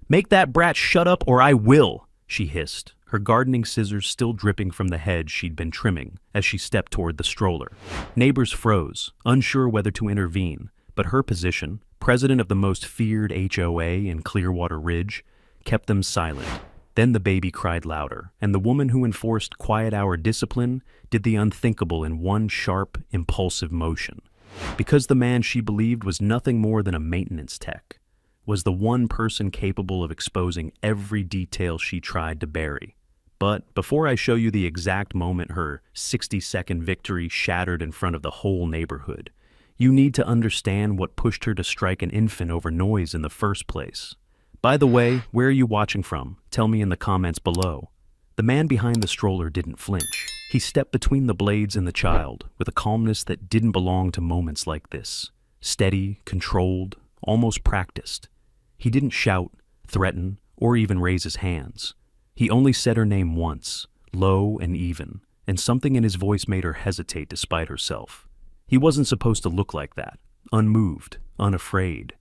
"Make that brat shut up or I will," she hissed, her gardening scissors still dripping from the hedge she'd been trimming as she stepped toward the stroller. Neighbors froze, unsure whether to intervene, but her position, president of the most feared HOA in Clearwater Ridge, kept them silent. Then the baby cried louder, and the woman who enforced quiet-hour discipline did the unthinkable in one sharp, impulsive motion. Because the man she believed was nothing more than a maintenance tech, was the one person capable of exposing every detail she tried to bury. But before I show you the exact moment her 60-second victory shattered in front of the whole neighborhood, you need to understand what pushed her to strike an infant over noise in the first place. By the way, where are you watching from? Tell me in the comments below. The man behind the stroller didn't flinch. He stepped between the blades and the child, with a calmness that didn't belong to moments like this. Steady, controlled, almost practiced. He didn't shout, threaten, or even raise his hands. He only said her name once, low and even, and something in his voice made her hesitate despite herself. He wasn't supposed to look like that, unmoved, unafraid.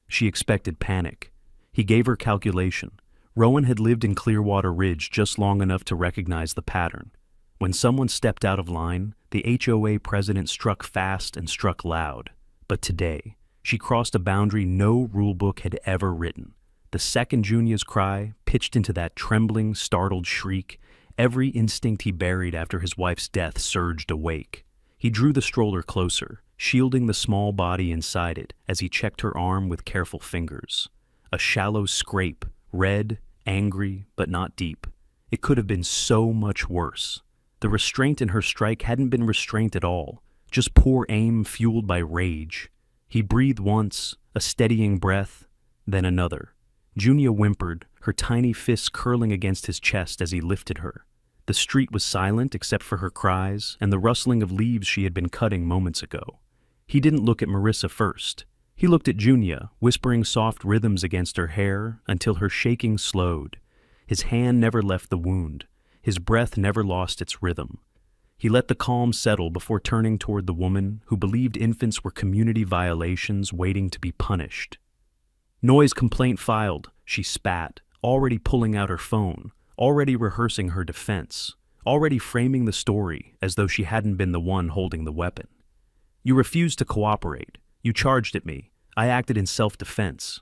She expected panic. He gave her calculation. Rowan had lived in Clearwater Ridge just long enough to recognize the pattern. When someone stepped out of line, the HOA president struck fast and struck loud. But today, she crossed a boundary no rulebook had ever written. The second Junia's cry pitched into that trembling, startled shriek. Every instinct he buried after his wife's death surged awake. He drew the stroller closer, shielding the small body inside it as he checked her arm with careful fingers. A shallow scrape, red, angry, but not deep. It could have been so much worse. The restraint in her strike hadn't been restraint at all, just poor aim fueled by rage. He breathed once, a steadying breath, then another. Junia whimpered, her tiny fists curling against his chest as he lifted her. The street was silent except for her cries and the rustling of leaves she had been cutting moments ago. He didn't look at Marissa first. He looked at Junia, whispering soft rhythms against her hair until her shaking slowed. His hand never left the wound. His breath never lost its rhythm. He let the calm settle before turning toward the woman who believed infants were community violations waiting to be punished. "Noise complaint filed," she spat, already pulling out her phone, already rehearsing her defense, already framing the story as though she hadn't been the one holding the weapon. "You refused to cooperate. You charged at me. I acted in self-defense."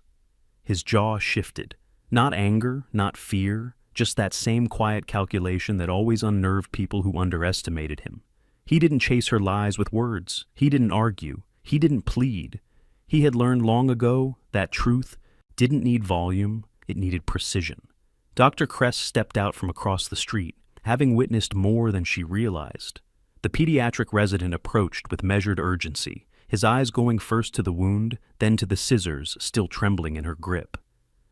His jaw shifted. Not anger, not fear, just that same quiet calculation that always unnerved people who underestimated him. He didn't chase her lies with words. He didn't argue. He didn't plead. He had learned long ago that truth didn't need volume, it needed precision. Dr. Kress stepped out from across the street, having witnessed more than she realized. The pediatric resident approached with measured urgency, his eyes going first to the wound, then to the scissors still trembling in her grip.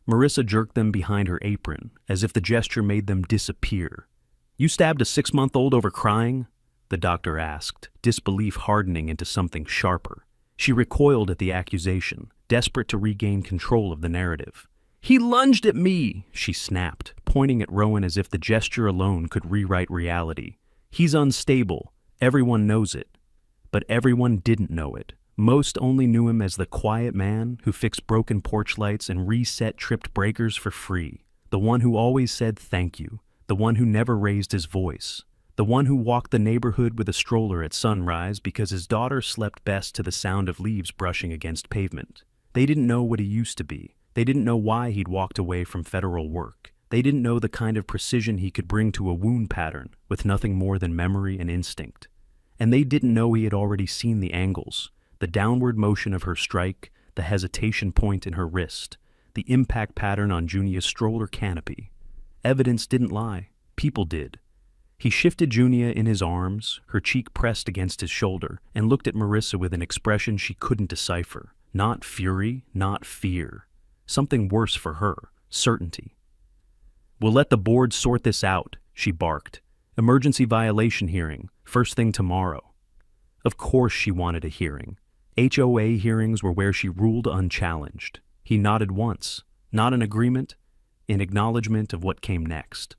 Marissa jerked them behind her apron, as if the gesture made them disappear. "You stabbed a 6-month-old over crying?" the doctor asked, disbelief hardening into something sharper. She recoiled at the accusation, desperate to regain control of the narrative. "He lunged at me," she snapped, pointing at Rowan as if the gesture alone could rewrite reality. "He's unstable. Everyone knows it." But everyone didn't know it. Most only knew him as the quiet man who fixed broken porch lights and reset tripped breakers for free. The one who always said thank you. The one who never raised his voice. The one who walked the neighborhood with a stroller at sunrise because his daughter slept best to the sound of leaves brushing against pavement. They didn't know what he used to be. They didn't know why he'd walked away from federal work. They didn't know the kind of precision he could bring to a wound pattern with nothing more than memory and instinct. And they didn't know he had already seen the angles, the downward motion of her strike, the hesitation point in her wrist, the impact pattern on Junia's stroller canopy. Evidence didn't lie. People did. He shifted Junia in his arms, her cheek pressed against his shoulder, and looked at Marissa with an expression she couldn't decipher. Not fury, not fear. Something worse for her, certainty. "We'll let the board sort this out," she barked. "Emergency violation hearing, first thing tomorrow." Of course she wanted a hearing. HOA hearings were where she ruled unchallenged. He nodded once, not in agreement, in acknowledgement of what came next.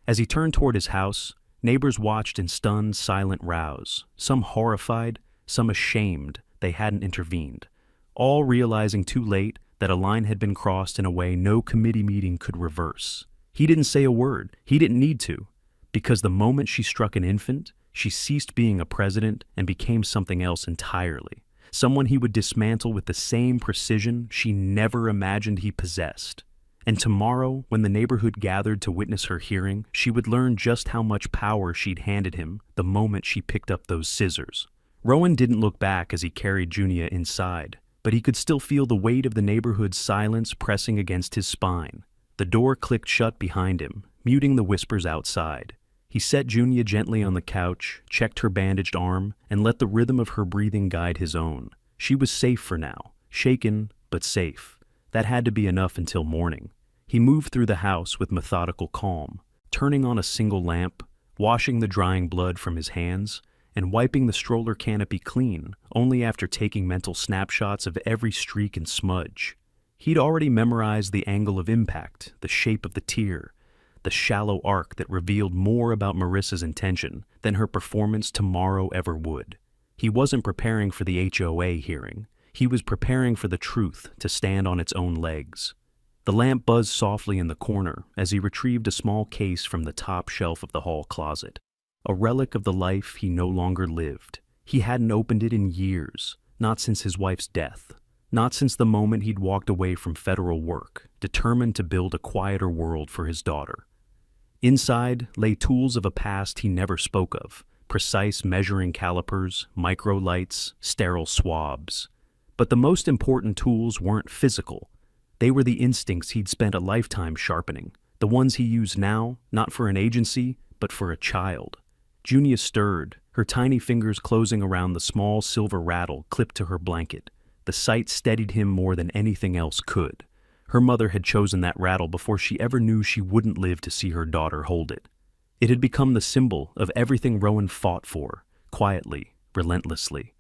As he turned toward his house, neighbors watched in stunned, silent rows, some horrified, some ashamed they hadn't intervened, all realizing too late that a line had been crossed in a way no committee meeting could reverse. He didn't say a word. He didn't need to. Because the moment she struck an infant, she ceased being a president and became something else entirely. Someone he would dismantle with the same precision she never imagined he possessed. And tomorrow, when the neighborhood gathered to witness her hearing, she would learn just how much power she'd handed him the moment she picked up those scissors. Rowan didn't look back as he carried Junia inside, but he could still feel the weight of the neighborhood's silence pressing against his spine. The door clicked shut behind him, muting the whispers outside. He set Junia gently on the couch, checked her bandaged arm, and let the rhythm of her breathing guide his own. She was safe for now, shaken, but safe. That had to be enough until morning. He moved through the house with methodical calm, turning on a single lamp, washing the drying blood from his hands, and wiping the stroller canopy clean, only after taking mental snapshots of every streak and smudge. He'd already memorized the angle of impact, the shape of the tear, the shallow arc that revealed more about Marissa's intention than her performance tomorrow ever would. He wasn't preparing for the HOA hearing. He was preparing for the truth to stand on its own legs. The lamp buzzed softly in the corner as he retrieved a small case from the top shelf of the hall closet. A relic of the life he no longer lived. He hadn't opened it in years, not since his wife's death, not since the moment he'd walked away from federal work, determined to build a quieter world for his daughter. Inside lay tools of a past he never spoke of, precise measuring calipers, microlights, sterile swabs. But the most important tools weren't physical. They were the instincts he'd spent a lifetime sharpening, the ones he used now, not for an agency, but for a child. Junia stirred, her tiny fingers closing around the small silver rattle clipped to her blanket. The sight steadied him more than anything else could. Her mother had chosen that rattle before she ever knew she wouldn't live to see her daughter hold it. It had become the symbol of everything Rowan fought for, quietly, relentlessly.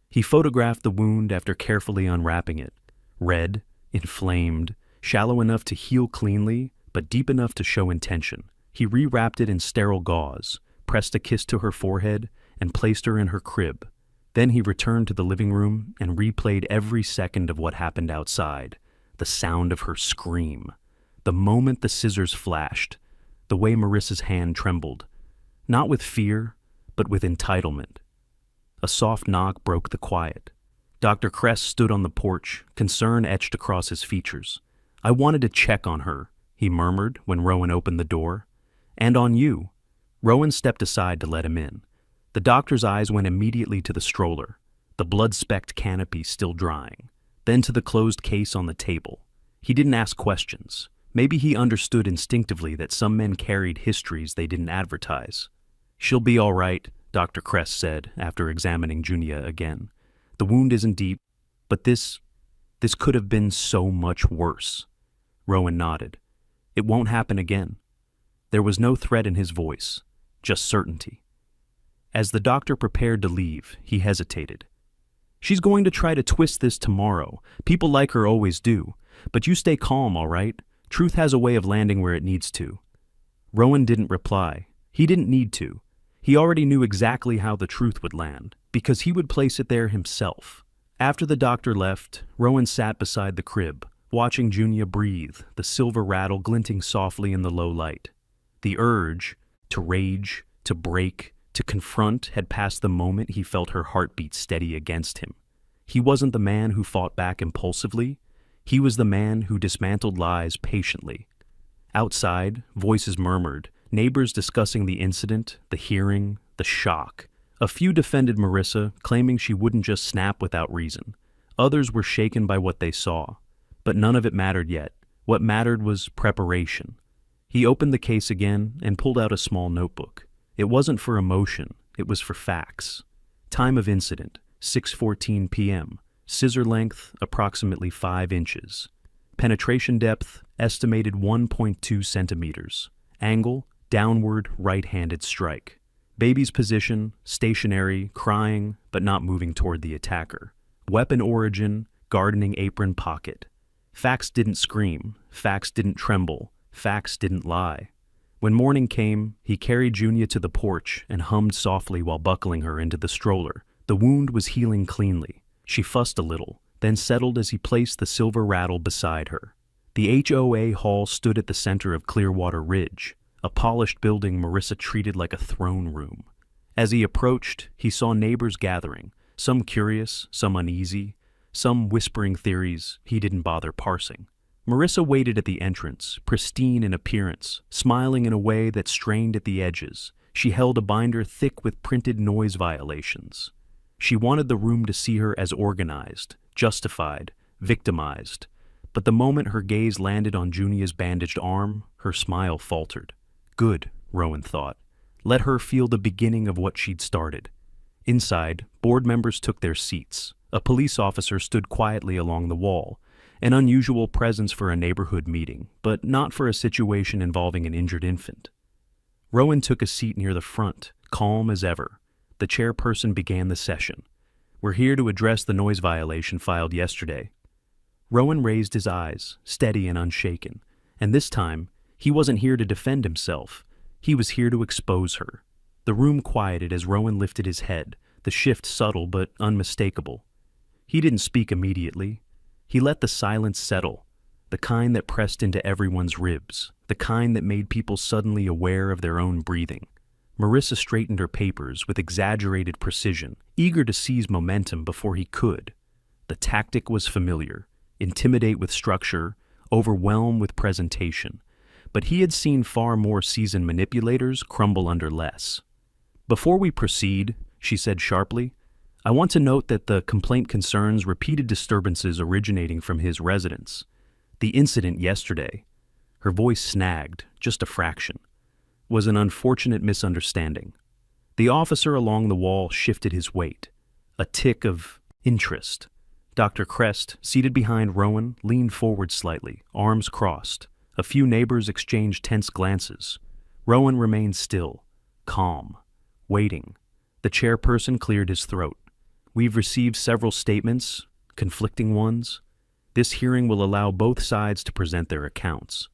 He photographed the wound after carefully unwrapping it. Red, inflamed, shallow enough to heal cleanly, but deep enough to show intention. He rewrapped it in sterile gauze, pressed a kiss to her forehead, and placed her in her crib. Then he returned to the living room and replayed every second of what happened outside. The sound of her scream. The moment the scissors flashed. The way Marissa's hand trembled. Not with fear, but with entitlement. A soft knock broke the quiet. Dr. Kress stood on the porch, concern etched across his features. "I wanted to check on her," he murmured when Rowan opened the door. "And on you." Rowan stepped aside to let him in. The doctor's eyes went immediately to the stroller, the blood-specked canopy still drying, then to the closed case on the table. He didn't ask questions. Maybe he understood instinctively that some men carried histories they didn't advertise. "She'll be all right," Dr. Kress said after examining Junia again. "The wound isn't deep, but this could have been so much worse." Rowan nodded. "It won't happen again." There was no threat in his voice, just certainty. As the doctor prepared to leave, he hesitated. "She's going to try to twist this tomorrow. People like her always do. But you stay calm, all right? Truth has a way of landing where it needs to." Rowan didn't reply. He didn't need to. He already knew exactly how the truth would land, because he would place it there himself. After the doctor left, Rowan sat beside the crib, watching Junia breathe, the silver rattle glinting softly in the low light. The urge to rage, to break, to confront had passed the moment he felt her heartbeat steady against him. He wasn't the man who fought back impulsively. He was the man who dismantled lies patiently. Outside, voices murmured, neighbors discussing the incident, the hearing, the shock. A few defended Marissa, claiming she wouldn't just snap without reason. Others were shaken by what they saw. But none of it mattered yet. What mattered was preparation. He opened the case again and pulled out a small notebook. It wasn't for emotion, it was for facts. Time of incident, 6:14 p.m. Scissor length, approximately 5 inches. Penetration depth, estimated 1.2 centimeters. Angle, downward right-handed strike. Baby's position, stationary, crying, but not moving toward the attacker. Weapon origin, gardening apron pocket. Facts didn't scream, facts didn't tremble, facts didn't lie. When morning came, he carried Junia to the porch and hummed softly while buckling her into the stroller. The wound was healing cleanly. She fussed a little, then settled as he placed the silver rattle beside her. The HOA hall stood at the center of Clearwater Ridge, a polished building Marissa treated like a throne room. As he approached, he saw neighbors gathering, some curious, some uneasy, some whispering theories he didn't bother parsing. Marissa waited at the entrance, pristine in appearance, smiling in a way that strained at the edges. She held a binder thick with printed noise violations. She wanted the room to see her as organized, justified, victimized. But the moment her gaze landed on Junia's bandaged arm, her smile faltered. Good, Rowan thought. Let her feel the beginning of what she'd started. Inside, board members took their seats. A police officer stood quietly along the wall, an unusual presence for a neighborhood meeting, but not for a situation involving an injured infant. Rowan took a seat near the front, calm as ever. The chairperson began the session. We're here to address the noise violation filed yesterday. Rowan raised his eyes, steady and unshaken, and this time, he wasn't here to defend himself. He was here to expose her. The room quieted as Rowan lifted his head, the shift subtle but unmistakable. He didn't speak immediately. He let the silence settle, the kind that pressed into everyone's ribs, the kind that made people suddenly aware of their own breathing. Marissa straightened her papers with exaggerated precision, eager to seize momentum before he could. The tactic was familiar: intimidate with structure, overwhelm with presentation. But he had seen far more seasoned manipulators crumble under less. Before we proceed, she said sharply, I want to note that the complaint concerns repeated disturbances originating from his residence. The incident yesterday, her voice snagged, just a fraction, was an unfortunate misunderstanding. The officer along the wall shifted his weight, a tick of interest. Dr. Crest, seated behind Rowan, leaned forward slightly, arms crossed. A few neighbors exchanged tense glances. Rowan remained still, calm, waiting. The chairperson cleared his throat. We've received several statements, conflicting ones. This hearing will allow both sides to present their accounts.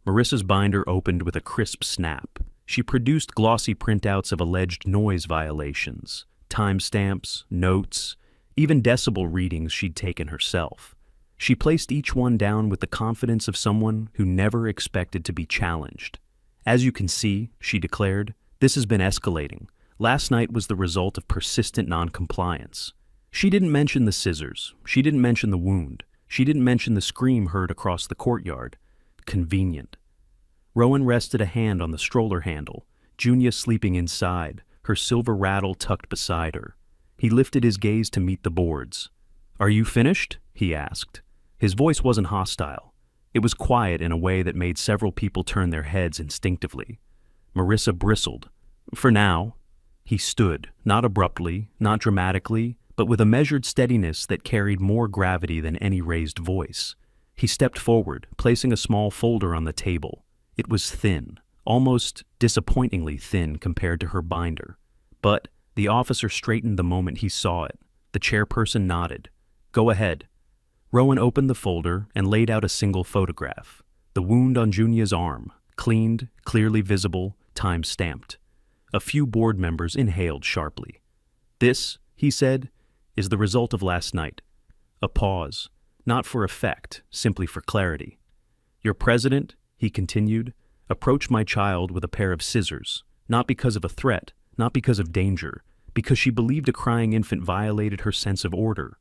Marissa's binder opened with a crisp snap. She produced glossy printouts of alleged noise violations, timestamps, notes, even decibel readings she'd taken herself. She placed each one down with the confidence of someone who never expected to be challenged. As you can see, she declared, this has been escalating. Last night was the result of persistent noncompliance. She didn't mention the scissors. She didn't mention the wound. She didn't mention the scream heard across the courtyard. Convenient. Rowan rested a hand on the stroller handle, Junia sleeping inside, her silver rattle tucked beside her. He lifted his gaze to meet the boards. Are you finished? He asked. His voice wasn't hostile. It was quiet in a way that made several people turn their heads instinctively. Marissa bristled. For now. He stood, not abruptly, not dramatically, but with a measured steadiness that carried more gravity than any raised voice. He stepped forward, placing a small folder on the table. It was thin, almost disappointingly thin compared to her binder. But the officer straightened the moment he saw it. The chairperson nodded. Go ahead. Rowan opened the folder and laid out a single photograph. The wound on Junia's arm, cleaned, clearly visible, time-stamped. A few board members inhaled sharply. This, he said, is the result of last night. A pause, not for effect, simply for clarity. Your president, he continued, approached my child with a pair of scissors, not because of a threat, not because of danger, because she believed a crying infant violated her sense of order.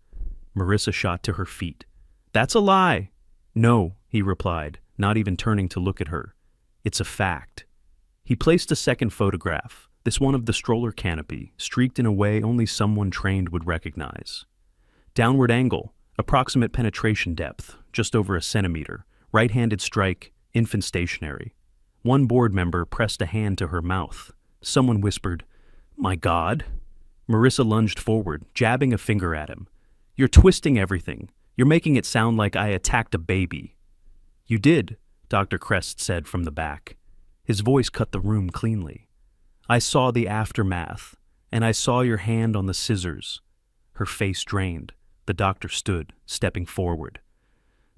Marissa shot to her feet. That's a lie. No, he replied, not even turning to look at her. It's a fact. He placed a second photograph, this one of the stroller canopy, streaked in a way only someone trained would recognize. Downward angle, approximate penetration depth, just over a centimeter, right-handed strike, infant stationary. One board member pressed a hand to her mouth. Someone whispered, My God. Marissa lunged forward, jabbing a finger at him. You're twisting everything. You're making it sound like I attacked a baby. You did, Dr. Crest said from the back. His voice cut the room cleanly. I saw the aftermath, and I saw your hand on the scissors. Her face drained. The doctor stood, stepping forward.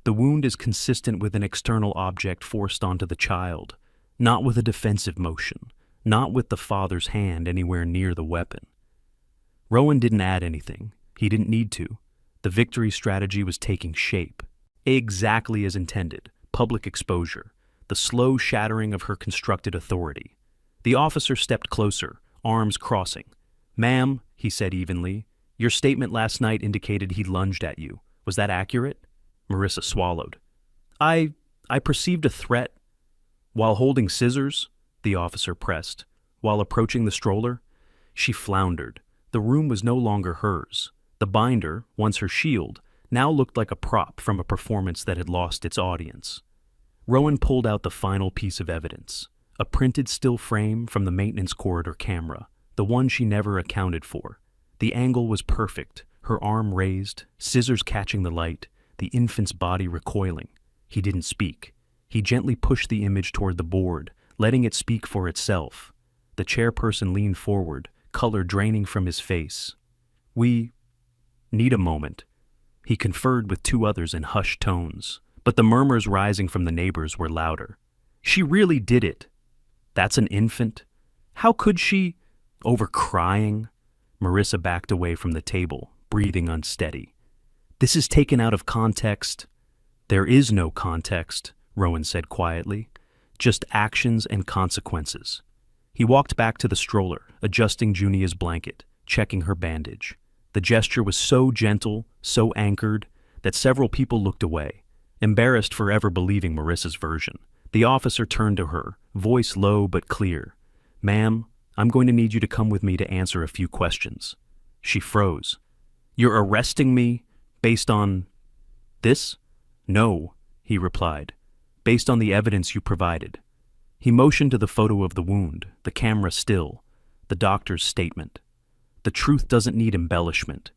The wound is consistent with an external object forced onto the child, not with a defensive motion, not with the father's hand anywhere near the weapon. Rowan didn't add anything. He didn't need to. The victory strategy was taking shape. Exactly as intended, public exposure, the slow shattering of her constructed authority. The officer stepped closer, arms crossing. "Ma'am," he said evenly, "your statement last night indicated he lunged at you. Was that accurate?" Marissa swallowed. I perceived a threat." "While holding scissors?" the officer pressed. "While approaching the stroller?" She floundered. The room was no longer hers. The binder, once her shield, now looked like a prop from a performance that had lost its audience. Rowan pulled out the final piece of evidence, a printed still frame from the maintenance corridor camera, the one she never accounted for. The angle was perfect, her arm raised, scissors catching the light, the infant's body recoiling. He didn't speak. He gently pushed the image toward the board, letting it speak for itself. The chairperson leaned forward, color draining from his face. "We need a moment." He conferred with two others in hushed tones, but the murmurs rising from the neighbors were louder. "She really did it." "That's an infant? How could she?" "Over crying?" Marissa backed away from the table, breathing unsteady. "This is taken out of context." "There is no context," Rowan said quietly. "Just actions and consequences." He walked back to the stroller, adjusting Junia's blanket, checking her bandage. The gesture was so gentle, so anchored, that several people looked away, embarrassed for ever believing Marissa's version. The officer turned to her, voice low but clear. "Ma'am, I'm going to need you to come with me to answer a few questions." She froze. "You're arresting me based on this?" "No," he replied. "Based on the evidence you provided." He motioned to the photo of the wound, the camera still, the doctor's statement. The truth doesn't need embellishment.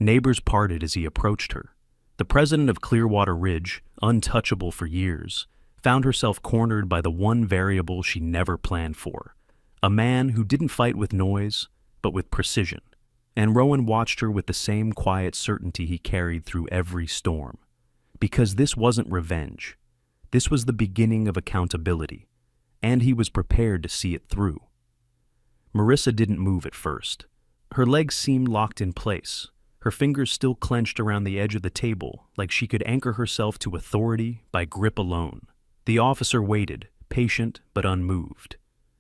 Neighbors parted as he approached her. The president of Clearwater Ridge, untouchable for years, found herself cornered by the one variable she never planned for. A man who didn't fight with noise, but with precision. And Rowan watched her with the same quiet certainty he carried through every storm. Because this wasn't revenge. This was the beginning of accountability, and he was prepared to see it through. Marissa didn't move at first. Her legs seemed locked in place, her fingers still clenched around the edge of the table, like she could anchor herself to authority by grip alone. The officer waited, patient but unmoved.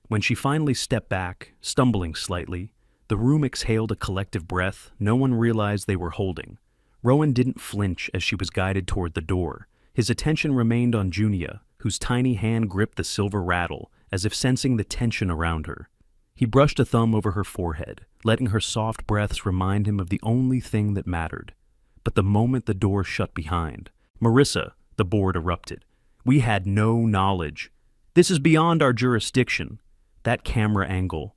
When she finally stepped back, stumbling slightly, the room exhaled a collective breath no one realized they were holding. Rowan didn't flinch as she was guided toward the door. His attention remained on Junia, whose tiny hand gripped the silver rattle, as if sensing the tension around her. He brushed a thumb over her forehead, letting her soft breaths remind him of the only thing that mattered. But the moment the door shut behind, "Marissa," the board erupted. "We had no knowledge. This is beyond our jurisdiction." That camera angle.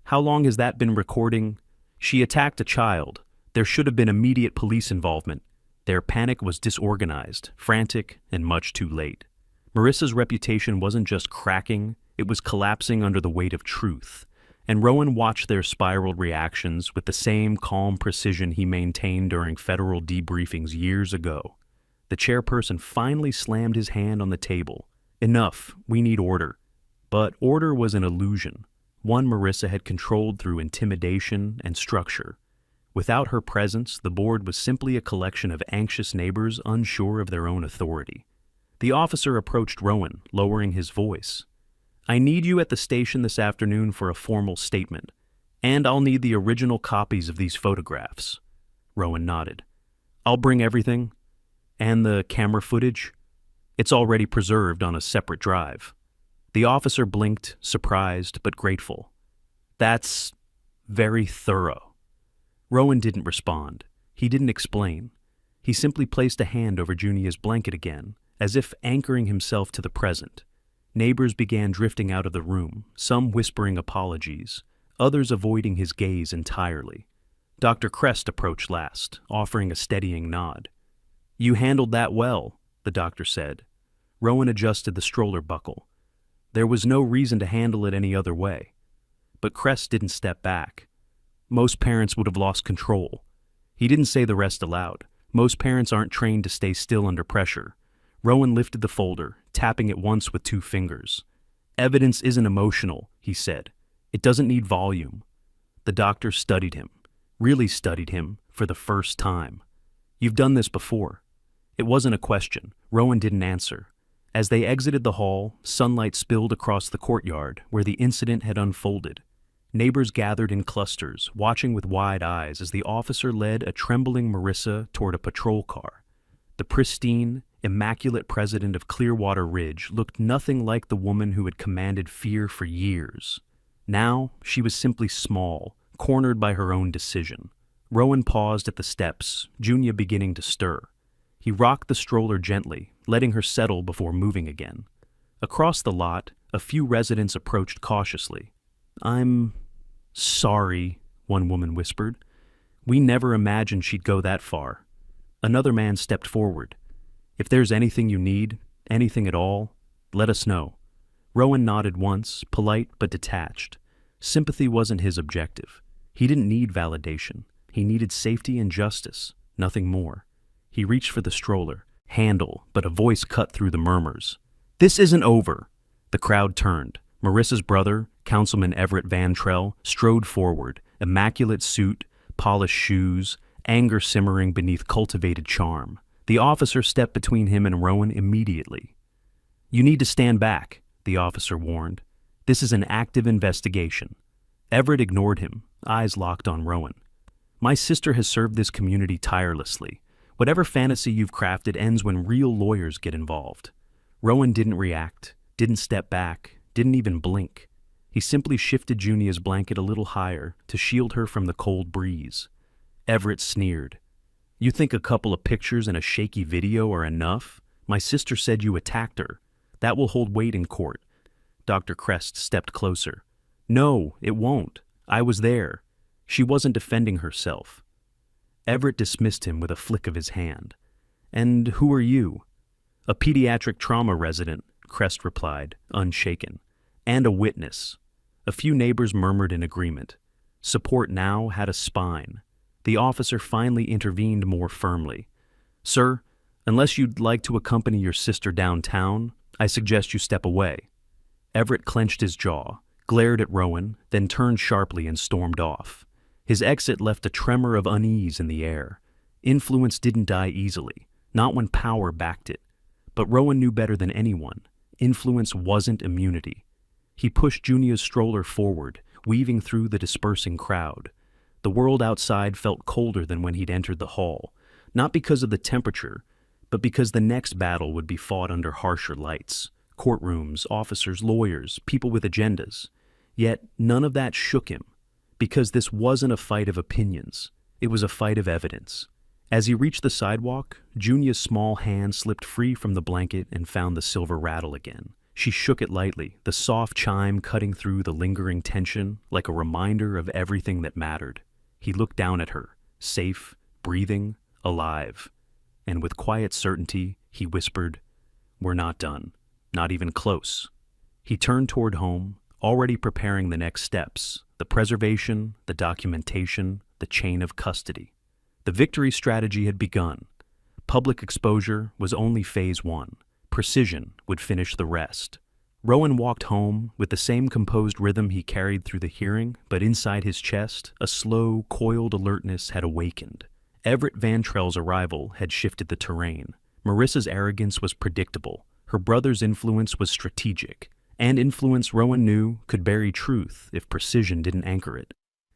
How long has that been recording? She attacked a child. There should have been immediate police involvement. Their panic was disorganized, frantic, and much too late. Marissa's reputation wasn't just cracking, it was collapsing under the weight of truth. And Rowan watched their spiraled reactions with the same calm precision he maintained during federal debriefings years ago. The chairperson finally slammed his hand on the table. "Enough, we need order." But order was an illusion, one Marissa had controlled through intimidation and structure. Without her presence, the board was simply a collection of anxious neighbors unsure of their own authority. The officer approached Rowan, lowering his voice. "I need you at the station this afternoon for a formal statement, and I'll need the original copies of these photographs." Rowan nodded. "I'll bring everything. And the camera footage? It's already preserved on a separate drive." The officer blinked, surprised but grateful. "That's very thorough." Rowan didn't respond. He didn't explain. He simply placed a hand over Junia's blanket again, as if anchoring himself to the present. Neighbors began drifting out of the room, some whispering apologies, others avoiding his gaze entirely. Dr. Crest approached last, offering a steadying nod. "You handled that well," the doctor said. Rowan adjusted the stroller buckle. There was no reason to handle it any other way. But Crest didn't step back. "Most parents would have lost control." He didn't say the rest aloud. Most parents aren't trained to stay still under pressure. Rowan lifted the folder, tapping it once with 2 fingers. "Evidence isn't emotional," he said. "It doesn't need volume." The doctor studied him, really studied him, for the first time. You've done this before. It wasn't a question. Rowan didn't answer. As they exited the hall, sunlight spilled across the courtyard where the incident had unfolded. Neighbors gathered in clusters, watching with wide eyes as the officer led a trembling Marissa toward a patrol car. The pristine, immaculate president of Clearwater Ridge looked nothing like the woman who had commanded fear for years. Now, she was simply small, cornered by her own decision. Rowan paused at the steps, Junia beginning to stir. He rocked the stroller gently, letting her settle before moving again. Across the lot, a few residents approached cautiously. "I'm sorry," one woman whispered. "We never imagined she'd go that far." Another man stepped forward. "If there's anything you need, anything at all, let us know." Rowan nodded once, polite but detached. Sympathy wasn't his objective. He didn't need validation. He needed safety and justice, nothing more. He reached for the stroller, handle, but a voice cut through the murmurs. "This isn't over." The crowd turned. Marissa's brother, Councilman Everett Van Trell, strode forward, immaculate suit, polished shoes, anger simmering beneath cultivated charm. The officer stepped between him and Rowan immediately. "You need to stand back," the officer warned. "This is an active investigation." Everett ignored him, eyes locked on Rowan. "My sister has served this community tirelessly. Whatever fantasy you've crafted ends when real lawyers get involved." Rowan didn't react, didn't step back, didn't even blink. He simply shifted Junia's blanket a little higher to shield her from the cold breeze. Everett sneered. "You think a couple of pictures and a shaky video are enough? My sister said you attacked her. That will hold weight in court." Dr. Crest stepped closer. "No, it won't. I was there. She wasn't defending herself." Everett dismissed him with a flick of his hand. "And who are you?" "A pediatric trauma resident," Crest replied, unshaken. "And a witness." A few neighbors murmured in agreement. Support now had a spine. The officer finally intervened more firmly. "Sir, unless you'd like to accompany your sister downtown, I suggest you step away." Everett clenched his jaw, glared at Rowan, then turned sharply and stormed off. His exit left a tremor of unease in the air. Influence didn't die easily, not when power backed it. But Rowan knew better than anyone. Influence wasn't immunity. He pushed Junia's stroller forward, weaving through the dispersing crowd. The world outside felt colder than when he'd entered the hall, not because of the temperature, but because the next battle would be fought under harsher lights. Courtrooms, officers, lawyers, people with agendas. Yet none of that shook him, because this wasn't a fight of opinions. It was a fight of evidence. As he reached the sidewalk, Junia's small hand slipped free from the blanket and found the silver rattle again. She shook it lightly, the soft chime cutting through the lingering tension like a reminder of everything that mattered. He looked down at her, safe, breathing, alive. And with quiet certainty, he whispered, "We're not done. Not even close." He turned toward home, already preparing the next steps, the preservation, the documentation, the chain of custody. The victory strategy had begun. Public exposure was only phase one. Precision would finish the rest. Rowan walked home with the same composed rhythm he carried through the hearing, but inside his chest, a slow, coiled alertness had awakened. Everett Van Trell's arrival had shifted the terrain. Marissa's arrogance was predictable. Her brother's influence was strategic. And influence, Rowan knew, could bury truth if precision didn't anchor it.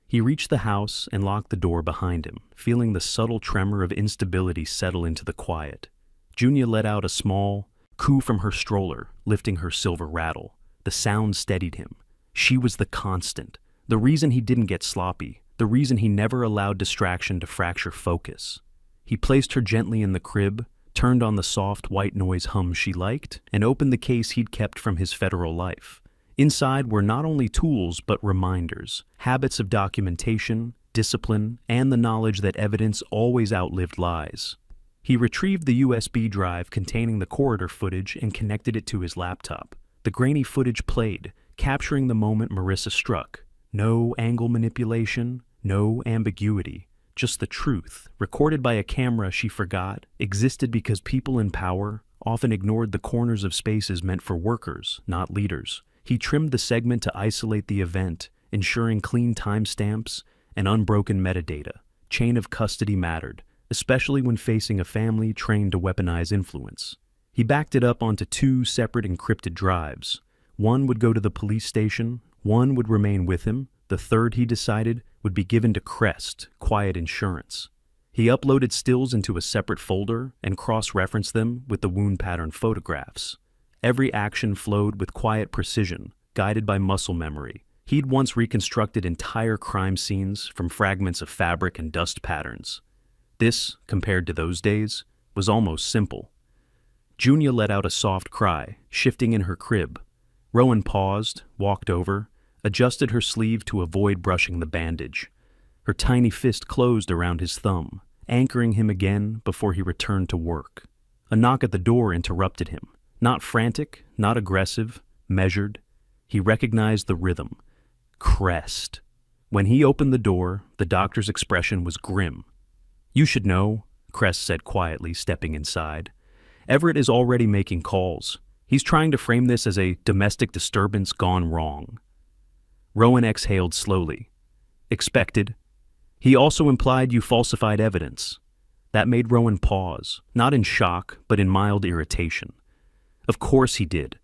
He reached the house and locked the door behind him, feeling the subtle tremor of instability settle into the quiet. Junia let out a small coo from her stroller, lifting her silver rattle. The sound steadied him. She was the constant, the reason he didn't get sloppy, the reason he never allowed distraction to fracture focus. He placed her gently in the crib, turned on the soft white noise hum she liked, and opened the case he'd kept from his federal life. Inside were not only tools but reminders, habits of documentation, discipline, and the knowledge that evidence always outlived lies. He retrieved the USB drive containing the corridor footage and connected it to his laptop. The grainy footage played, capturing the moment Marissa struck. No angle manipulation, no ambiguity, just the truth, recorded by a camera she forgot, existed because people in power often ignored the corners of spaces meant for workers, not leaders. He trimmed the segment to isolate the event, ensuring clean timestamps and unbroken metadata. Chain of custody mattered, especially when facing a family trained to weaponize influence. He backed it up onto two separate encrypted drives. One would go to the police station, one would remain with him, the third, he decided, would be given to Crest, Quiet Insurance. He uploaded stills into a separate folder and cross-referenced them with the wound pattern photographs. Every action flowed with quiet precision, guided by muscle memory. He'd once reconstructed entire crime scenes from fragments of fabric and dust patterns. This, compared to those days, was almost simple. Junia let out a soft cry, shifting in her crib. Rowan paused, walked over, adjusted her sleeve to avoid brushing the bandage. Her tiny fist closed around his thumb, anchoring him again before he returned to work. A knock at the door interrupted him. Not frantic, not aggressive, measured. He recognized the rhythm. Crest. When he opened the door, the doctor's expression was grim. "You should know," Crest said quietly, stepping inside. "Everett is already making calls. He's trying to frame this as a domestic disturbance gone wrong." Rowan exhaled slowly. "Expected. He also implied you falsified evidence." That made Rowan pause, not in shock, but in mild irritation. "Of course he did."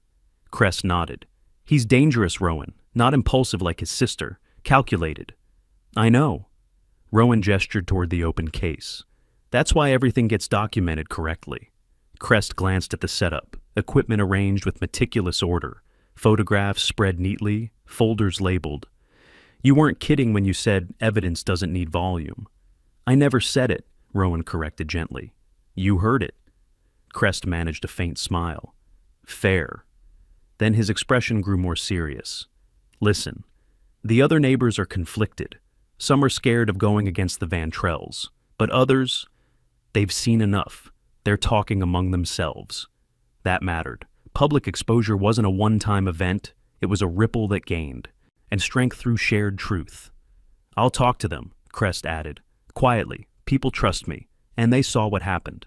Crest nodded. "He's dangerous, Rowan, not impulsive like his sister, calculated." "I know." Rowan gestured toward the open case. "That's why everything gets documented correctly." Crest glanced at the setup, equipment arranged with meticulous order, photographs spread neatly, folders labeled. "You weren't kidding when you said evidence doesn't need volume." "I never said it," Rowan corrected gently. "You heard it." Crest managed a faint smile. "Fair." Then his expression grew more serious. "Listen, the other neighbors are conflicted. Some are scared of going against the Van Trells, but others, they've seen enough. They're talking among themselves." That mattered. Public exposure wasn't a one-time event, it was a ripple that gained, and strength through shared truth. "I'll talk to them," Crest added. "Quietly, people trust me, and they saw what happened."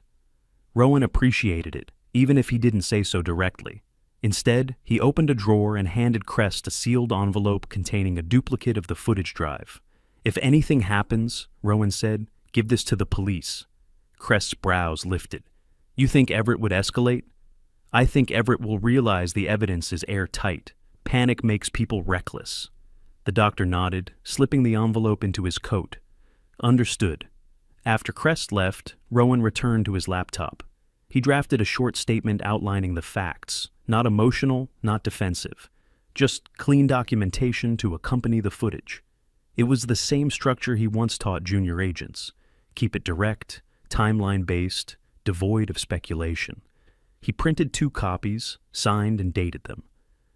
Rowan appreciated it, even if he didn't say so directly. Instead, he opened a drawer and handed Crest a sealed envelope containing a duplicate of the footage drive. "If anything happens," Rowan said, "give this to the police." Crest's brows lifted. "You think Everett would escalate?" "I think Everett will realize the evidence is airtight. Panic makes people reckless." The doctor nodded, slipping the envelope into his coat. "Understood." After Crest left, Rowan returned to his laptop. He drafted a short statement outlining the facts, not emotional, not defensive. Just clean documentation to accompany the footage. It was the same structure he once taught junior agents. Keep it direct, timeline-based, devoid of speculation. He printed 2 copies, signed and dated them.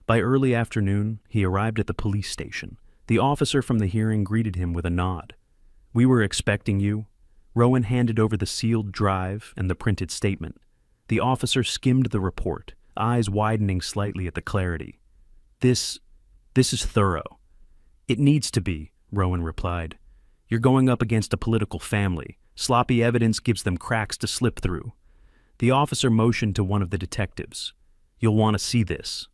By early afternoon, he arrived at the police station. The officer from the hearing greeted him with a nod. "We were expecting you." Rowan handed over the sealed drive and the printed statement. The officer skimmed the report, eyes widening slightly at the clarity. This is thorough." "It needs to be," Rowan replied. "You're going up against a political family. Sloppy evidence gives them cracks to slip through." The officer motioned to one of the detectives. "You'll want to see this."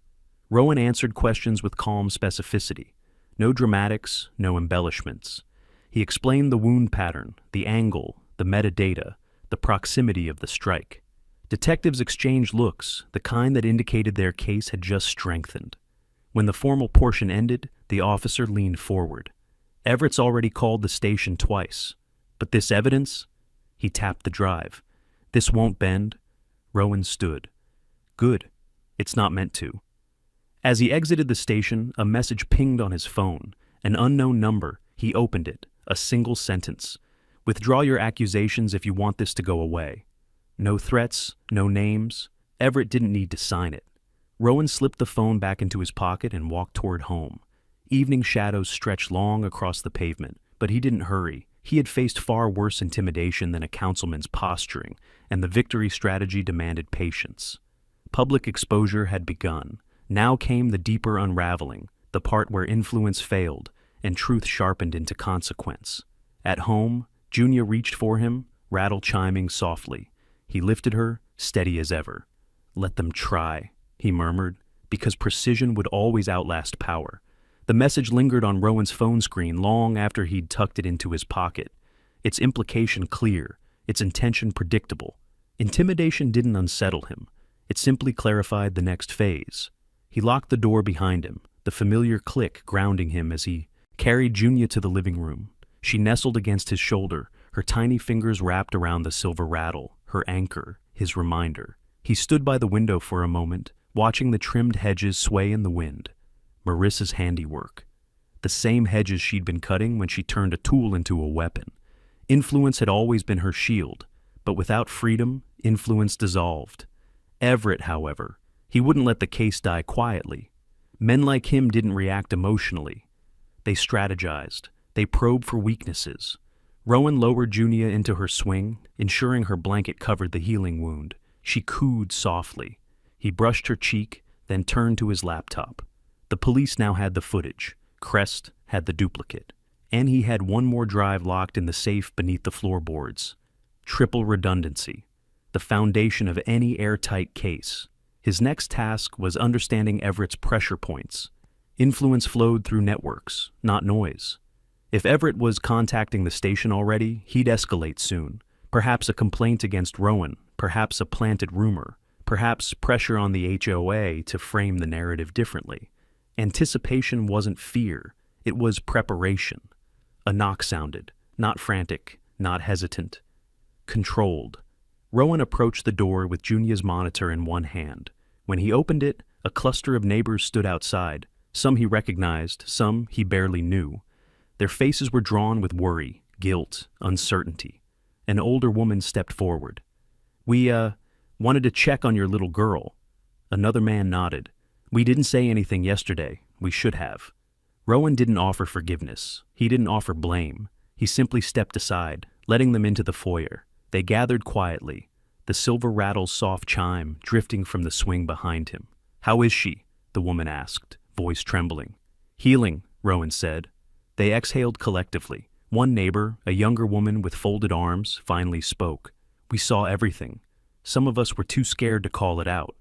Rowan answered questions with calm specificity. No dramatics, no embellishments. He explained the wound pattern, the angle, the metadata, the proximity of the strike. Detectives exchanged looks, the kind that indicated their case had just strengthened. When the formal portion ended, the officer leaned forward. "Everett's already called the station twice. But this evidence?" He tapped the drive. "This won't bend." Rowan stood. "Good. It's not meant to." As he exited the station, a message pinged on his phone. An unknown number. He opened it. A single sentence. "Withdraw your accusations if you want this to go away." No threats, no names. Everett didn't need to sign it. Rowan slipped the phone back into his pocket and walked toward home. Evening shadows stretched long across the pavement, but he didn't hurry. He had faced far worse intimidation than a councilman's posturing, and the victory strategy demanded patience. Public exposure had begun. Now came the deeper unraveling, the part where influence failed and truth sharpened into consequence. At home, Junia reached for him, rattle chiming softly. He lifted her, steady as ever. "Let them try," he murmured, because precision would always outlast power. The message lingered on Rowan's phone screen long after he'd tucked it into his pocket. Its implication clear. its intention predictable. Intimidation didn't unsettle him. It simply clarified the next phase. He locked the door behind him, the familiar click grounding him as he carried Junia to the living room. She nestled against his shoulder, her tiny fingers wrapped around the silver rattle, her anchor, his reminder. He stood by the window for a moment, watching the trimmed hedges sway in the wind. Marissa's handiwork. The same hedges she'd been cutting when she turned a tool into a weapon. Influence had always been her shield, but without freedom, influence dissolved. Everett, however, he wouldn't let the case die quietly. Men like him didn't react emotionally. They strategized. They probed for weaknesses. Rowan lowered Junia into her swing, ensuring her blanket covered the healing wound. She cooed softly. He brushed her cheek, then turned to his laptop. The police now had the footage. Crest had the duplicate. And he had one more drive locked in the safe beneath the floorboards. Triple redundancy. The foundation of any airtight case. His next task was understanding Everett's pressure points. Influence flowed through networks, not noise. If Everett was contacting the station already, he'd escalate soon. Perhaps a complaint against Rowan, perhaps a planted rumor, perhaps pressure on the HOA to frame the narrative differently. Anticipation wasn't fear, it was preparation. A knock sounded, not frantic, not hesitant. Controlled. Rowan approached the door with Junia's monitor in one hand. When he opened it, a cluster of neighbors stood outside. Some he recognized, some he barely knew. Their faces were drawn with worry, guilt, uncertainty. An older woman stepped forward. "We, wanted to check on your little girl." Another man nodded. "We didn't say anything yesterday. We should have." Rowan didn't offer forgiveness. He didn't offer blame. He simply stepped aside, letting them into the foyer. They gathered quietly, the silver rattle's soft chime drifting from the swing behind him. "How is she?" the woman asked, voice trembling. "Healing," Rowan said. They exhaled collectively. One neighbor, a younger woman with folded arms, finally spoke. "We saw everything. Some of us were too scared to call it out.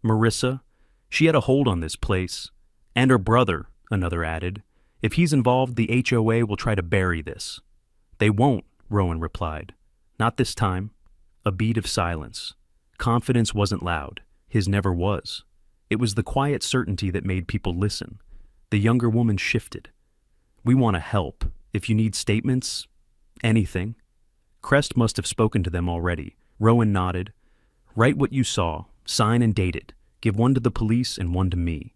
Marissa, she had a hold on this place. And her brother," another added. "If he's involved, the HOA will try to bury this." "They won't," Rowan replied. "Not this time." A beat of silence. Confidence wasn't loud. His never was. It was the quiet certainty that made people listen. The younger woman shifted. "We want to help. If you need statements, anything." Crest must have spoken to them already. Rowan nodded. "Write what you saw, sign and date it. Give one to the police and one to me."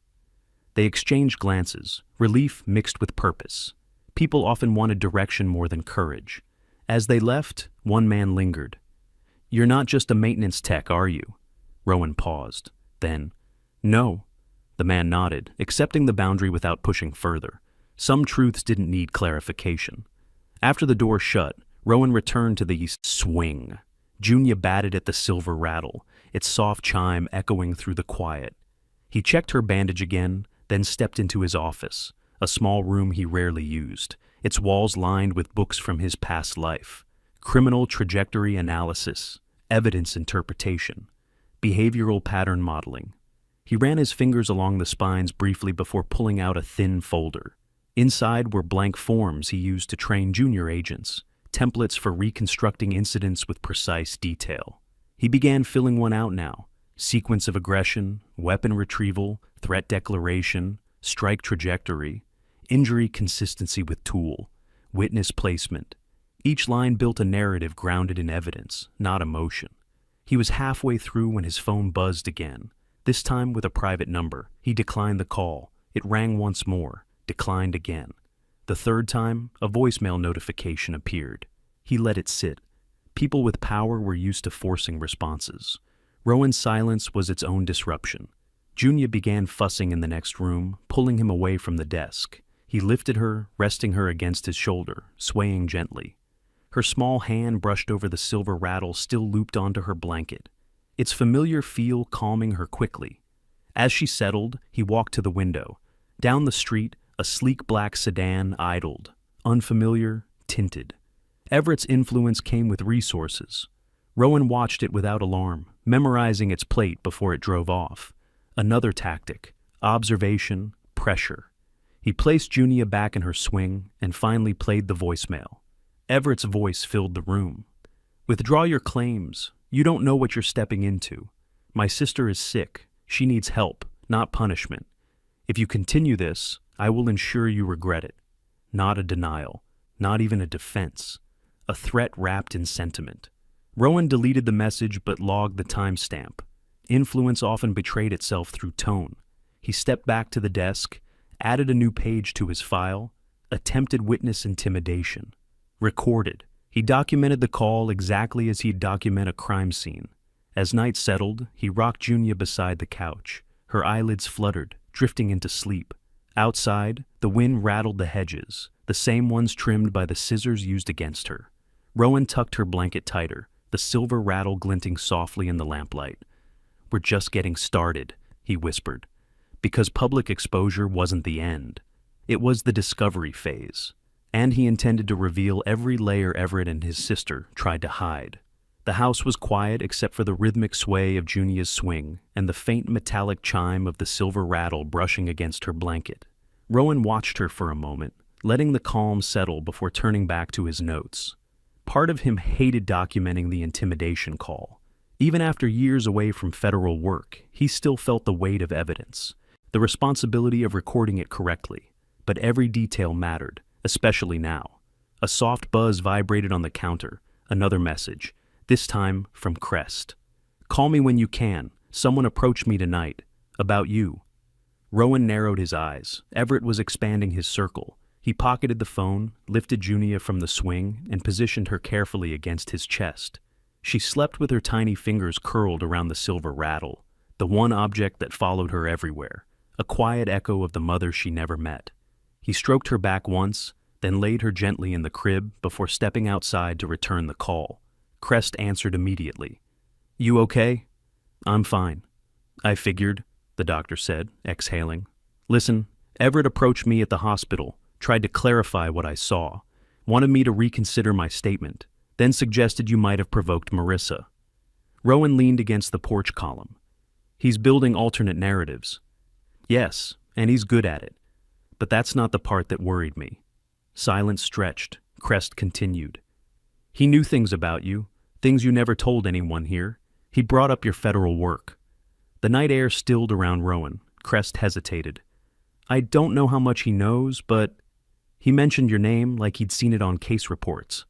They exchanged glances, relief mixed with purpose. People often wanted direction more than courage. As they left, one man lingered. "You're not just a maintenance tech, are you?" Rowan paused. Then, "No." The man nodded, accepting the boundary without pushing further. Some truths didn't need clarification. After the door shut, Rowan returned to the swing. Junia batted at the silver rattle, its soft chime echoing through the quiet. He checked her bandage again, then stepped into his office, a small room he rarely used, its walls lined with books from his past life, criminal trajectory analysis, evidence interpretation, behavioral pattern modeling. He ran his fingers along the spines briefly before pulling out a thin folder. Inside were blank forms he used to train junior agents, templates for reconstructing incidents with precise detail. He began filling one out now. Sequence of aggression, weapon retrieval, threat declaration, strike trajectory, injury consistency with tool, witness placement. Each line built a narrative grounded in evidence, not emotion. He was halfway through when his phone buzzed again, this time with a private number. He declined the call. It rang once more, declined again. The third time, a voicemail notification appeared. He let it sit. People with power were used to forcing responses. Rowan's silence was its own disruption. Junia began fussing in the next room, pulling him away from the desk. He lifted her, resting her against his shoulder, swaying gently. Her small hand brushed over the silver rattle still looped onto her blanket, its familiar feel calming her quickly. As she settled, he walked to the window. Down the street, a sleek black sedan idled, unfamiliar, tinted. Everett's influence came with resources. Rowan watched it without alarm, memorizing its plate before it drove off. Another tactic, observation, pressure. He placed Junia back in her swing and finally played the voicemail. Everett's voice filled the room. Withdraw your claims. You don't know what you're stepping into. My sister is sick. She needs help, not punishment. If you continue this, I will ensure you regret it. Not a denial, not even a defense. A threat wrapped in sentiment. Rowan deleted the message but logged the timestamp. Influence often betrayed itself through tone. He stepped back to the desk, added a new page to his file. Attempted witness intimidation. Recorded. He documented the call exactly as he'd document a crime scene. As night settled, he rocked Junia beside the couch. Her eyelids fluttered, drifting into sleep. Outside, the wind rattled the hedges, the same ones trimmed by the scissors used against her. Rowan tucked her blanket tighter, the silver rattle glinting softly in the lamplight. "We're just getting started," he whispered, because public exposure wasn't the end. It was the discovery phase, and he intended to reveal every layer Everett and his sister tried to hide. The house was quiet except for the rhythmic sway of Junia's swing and the faint metallic chime of the silver rattle brushing against her blanket. Rowan watched her for a moment, letting the calm settle before turning back to his notes. Part of him hated documenting the intimidation call. Even after years away from federal work, he still felt the weight of evidence, the responsibility of recording it correctly. But every detail mattered, especially now. A soft buzz vibrated on the counter, another message, this time from Crest. "Call me when you can. Someone approached me tonight. About you." Rowan narrowed his eyes. Everett was expanding his circle. He pocketed the phone, lifted Junia from the swing, and positioned her carefully against his chest. She slept with her tiny fingers curled around the silver rattle, the one object that followed her everywhere, a quiet echo of the mother she never met. He stroked her back once, then laid her gently in the crib before stepping outside to return the call. Crest answered immediately. "You okay?" "I'm fine." "I figured," the doctor said, exhaling. "Listen, Everett approached me at the hospital, tried to clarify what I saw, wanted me to reconsider my statement, then suggested you might have provoked Marissa." Rowan leaned against the porch column. "He's building alternate narratives." "Yes, and he's good at it. But that's not the part that worried me." Silence stretched. Crest continued. "He knew things about you, things you never told anyone here. He brought up your federal work." The night air stilled around Rowan. Crest hesitated. "I don't know how much he knows, but he mentioned your name like he'd seen it on case reports."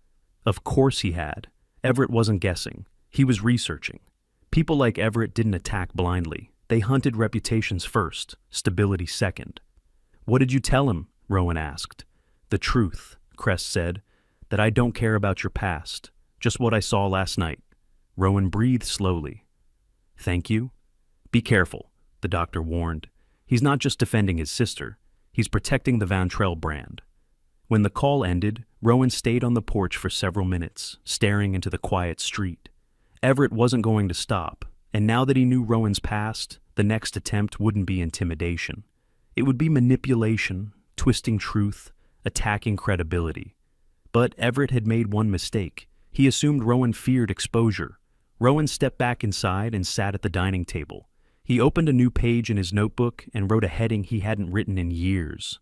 Of course he had. Everett wasn't guessing. He was researching. People like Everett didn't attack blindly. They hunted reputations first, stability second. "What did you tell him?" Rowan asked. "The truth," Crest said, "that I don't care about your past, just what I saw last night." Rowan breathed slowly. "Thank you." "Be careful," the doctor warned. "He's not just defending his sister, he's protecting the Vantrell brand." When the call ended, Rowan stayed on the porch for several minutes, staring into the quiet street. Everett wasn't going to stop, and now that he knew Rowan's past, the next attempt wouldn't be intimidation. It would be manipulation, twisting truth, attacking credibility. But Everett had made one mistake. He assumed Rowan feared exposure. Rowan stepped back inside and sat at the dining table. He opened a new page in his notebook and wrote a heading he hadn't written in years.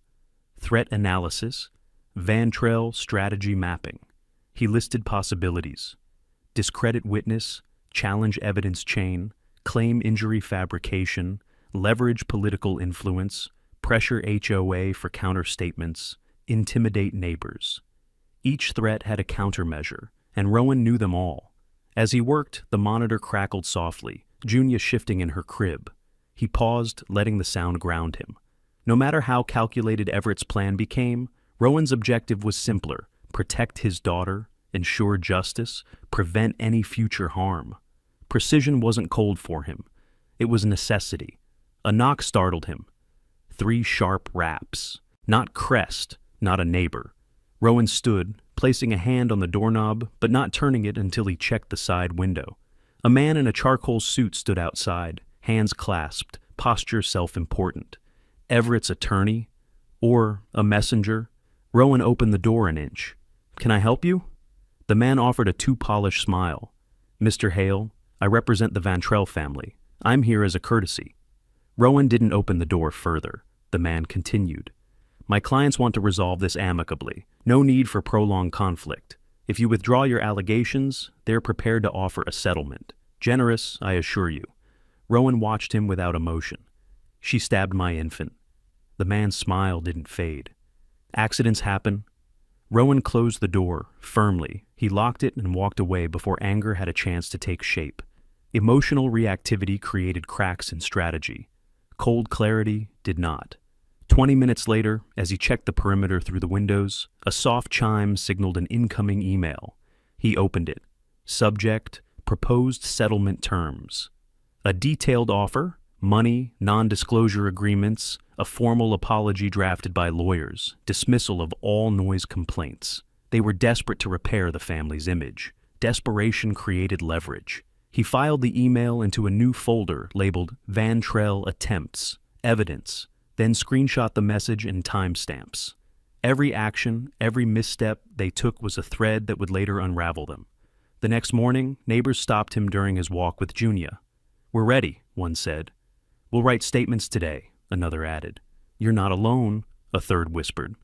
Threat analysis, Vantrell strategy mapping. He listed possibilities. Discredit witness, challenge evidence chain, claim injury fabrication, leverage political influence, pressure HOA for counter-statements, intimidate neighbors. Each threat had a countermeasure, and Rowan knew them all. As he worked, the monitor crackled softly, Junia shifting in her crib. He paused, letting the sound ground him. No matter how calculated Everett's plan became, Rowan's objective was simpler: protect his daughter, ensure justice, prevent any future harm. Precision wasn't cold for him. It was necessity. A knock startled him. 3 sharp raps. Not Crest, not a neighbor. Rowan stood, placing a hand on the doorknob, but not turning it until he checked the side window. A man in a charcoal suit stood outside, hands clasped, posture self-important. Everett's attorney? Or a messenger? Rowan opened the door an inch. "Can I help you?" The man offered a too-polished smile. "Mr. Hale, I represent the Vantrell family. I'm here as a courtesy." Rowan didn't open the door further. The man continued. "My clients want to resolve this amicably. No need for prolonged conflict. If you withdraw your allegations, they're prepared to offer a settlement. Generous, I assure you. Rowan watched him without emotion. She stabbed my infant. The man's smile didn't fade. Accidents happen. Rowan closed the door, firmly. He locked it and walked away before anger had a chance to take shape. Emotional reactivity created cracks in strategy. Cold clarity did not. 20 minutes later, as he checked the perimeter through the windows, a soft chime signaled an incoming email. He opened it. Subject, proposed settlement terms. A detailed offer, money, non-disclosure agreements, a formal apology drafted by lawyers, dismissal of all noise complaints. They were desperate to repair the family's image. Desperation created leverage. He filed the email into a new folder labeled Van Trell Attempts, Evidence, then screenshot the message and timestamps. Every action, every misstep they took was a thread that would later unravel them. The next morning, neighbors stopped him during his walk with Junia. "We're ready," one said. "We'll write statements today," another added. "You're not alone," a third whispered.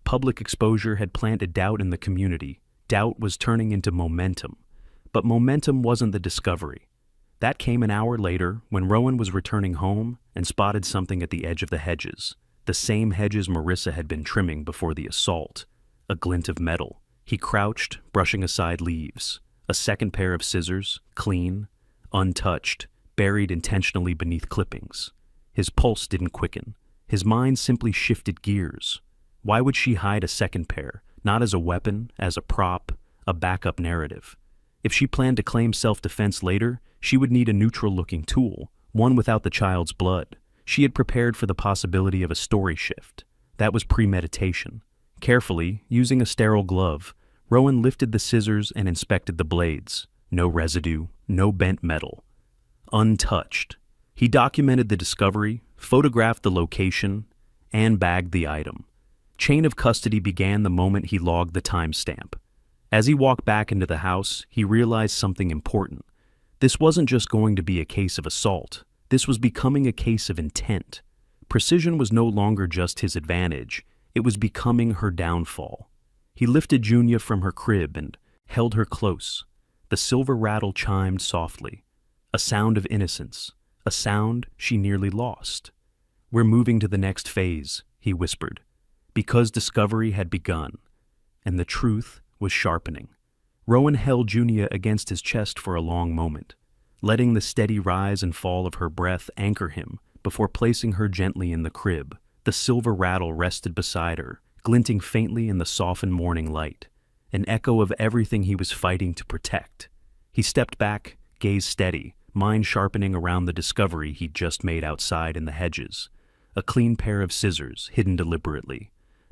Public exposure had planted doubt in the community. Doubt was turning into momentum. But momentum wasn't the discovery. That came an hour later when Rowan was returning home and spotted something at the edge of the hedges. The same hedges Marissa had been trimming before the assault. A glint of metal. He crouched, brushing aside leaves. A second pair of scissors, clean, untouched, buried intentionally beneath clippings. His pulse didn't quicken. His mind simply shifted gears. Why would she hide a second pair, not as a weapon, as a prop, a backup narrative? If she planned to claim self-defense later, she would need a neutral-looking tool, one without the child's blood. She had prepared for the possibility of a story shift. That was premeditation. Carefully, using a sterile glove, Rowan lifted the scissors and inspected the blades. No residue, no bent metal. Untouched. He documented the discovery, photographed the location, and bagged the item. Chain of custody began the moment he logged the timestamp. As he walked back into the house, he realized something important. This wasn't just going to be a case of assault. This was becoming a case of intent. Precision was no longer just his advantage. It was becoming her downfall. He lifted Junia from her crib and held her close. The silver rattle chimed softly. A sound of innocence. A sound she nearly lost. "We're moving to the next phase," he whispered, because discovery had begun, and the truth was sharpening. Rowan held Junia against his chest for a long moment, letting the steady rise and fall of her breath anchor him before placing her gently in the crib. The silver rattle rested beside her, glinting faintly in the softened morning light, an echo of everything he was fighting to protect. He stepped back, gaze steady, mind sharpening around the discovery he'd just made outside in the hedges. A clean pair of scissors, hidden deliberately.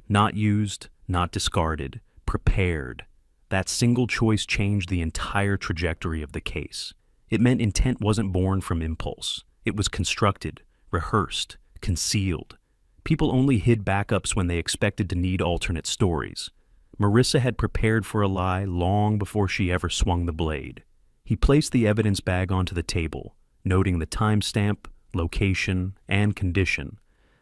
Not used, not discarded, prepared. That single choice changed the entire trajectory of the case. It meant intent wasn't born from impulse. It was constructed, rehearsed, concealed. People only hid backups when they expected to need alternate stories. Marissa had prepared for a lie long before she ever swung the blade. He placed the evidence bag onto the table, noting the timestamp, location, and condition,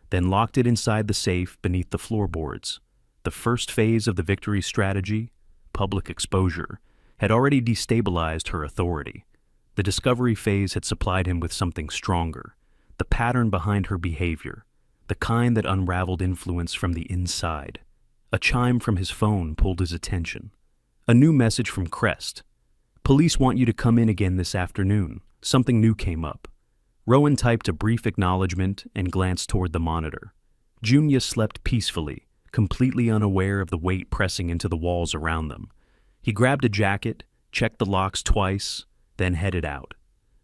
then locked it inside the safe beneath the floorboards. The first phase of the victory strategy, public exposure, had already destabilized her authority. The discovery phase had supplied him with something stronger, the pattern behind her behavior, the kind that unraveled influence from the inside. A chime from his phone pulled his attention. A new message from Crest. "Police want you to come in again this afternoon." Something new came up. Rowan typed a brief acknowledgement and glanced toward the monitor. Junia slept peacefully, completely unaware of the weight pressing into the walls around them. He grabbed a jacket, checked the locks twice, then headed out.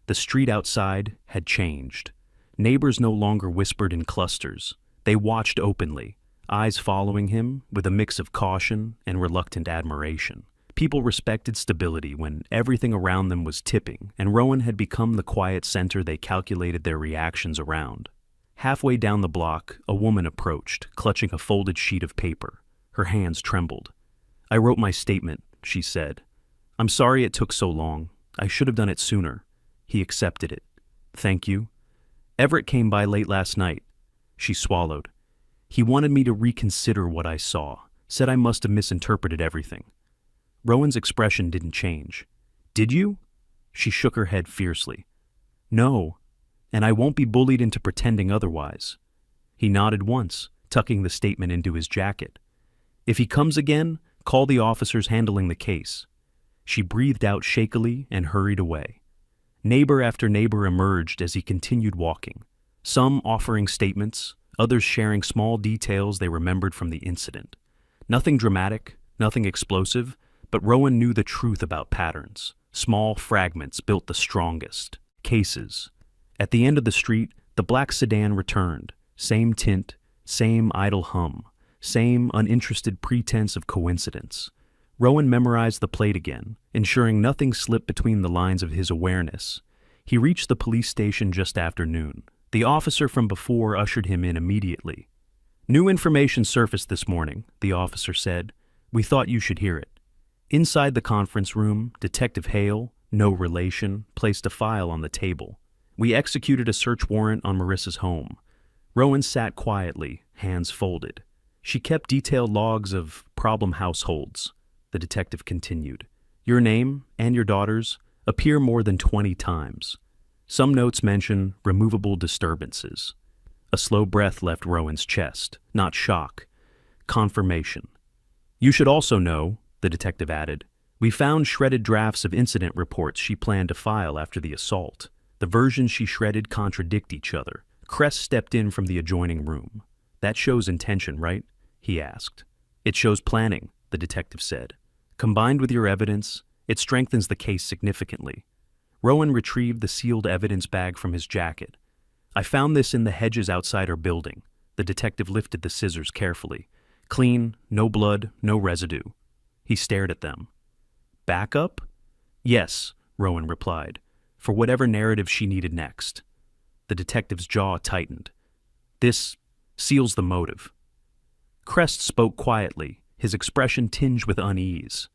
The street outside had changed. Neighbors no longer whispered in clusters. They watched openly, eyes following him with a mix of caution and reluctant admiration. People respected stability when everything around them was tipping, and Rowan had become the quiet center they calculated their reactions around. Halfway down the block, a woman approached, clutching a folded sheet of paper. Her hands trembled. "I wrote my statement," she said. "I'm sorry it took so long. I should have done it sooner." He accepted it. "Thank you." "Everett came by late last night." She swallowed. "He wanted me to reconsider what I saw, said I must have misinterpreted everything." Rowan's expression didn't change. Did you? She shook her head fiercely. No, and I won't be bullied into pretending otherwise. He nodded once, tucking the statement into his jacket. If he comes again, call the officers handling the case. She breathed out shakily and hurried away. Neighbor after neighbor emerged as he continued walking, some offering statements, others sharing small details they remembered from the incident. Nothing dramatic, nothing explosive, but Rowan knew the truth about patterns. Small fragments built the strongest. Cases. At the end of the street, the black sedan returned. Same tint, same idle hum, same uninterested pretense of coincidence. Rowan memorized the plate again, ensuring nothing slipped between the lines of his awareness. He reached the police station just after noon. The officer from before ushered him in immediately. New information surfaced this morning, the officer said. We thought you should hear it. Inside the conference room, Detective Hale, no relation, placed a file on the table. We executed a search warrant on Marissa's home. Rowan sat quietly, hands folded. She kept detailed logs of problem households. The detective continued. Your name and your daughter's appear more than 20 times. Some notes mention removable disturbances. A slow breath left Rowan's chest, not shock, confirmation. You should also know, the detective added, we found shredded drafts of incident reports she planned to file after the assault. The versions she shredded contradict each other. Cress stepped in from the adjoining room. That shows intention, right? He asked. It shows planning, the detective said. Combined with your evidence, it strengthens the case significantly. Rowan retrieved the sealed evidence bag from his jacket. I found this in the hedges outside our building. The detective lifted the scissors carefully. Clean, no blood, no residue. He stared at them. Backup? Yes, Rowan replied, for whatever narrative she needed next. The detective's jaw tightened. This seals the motive. Crest spoke quietly, his expression tinged with unease.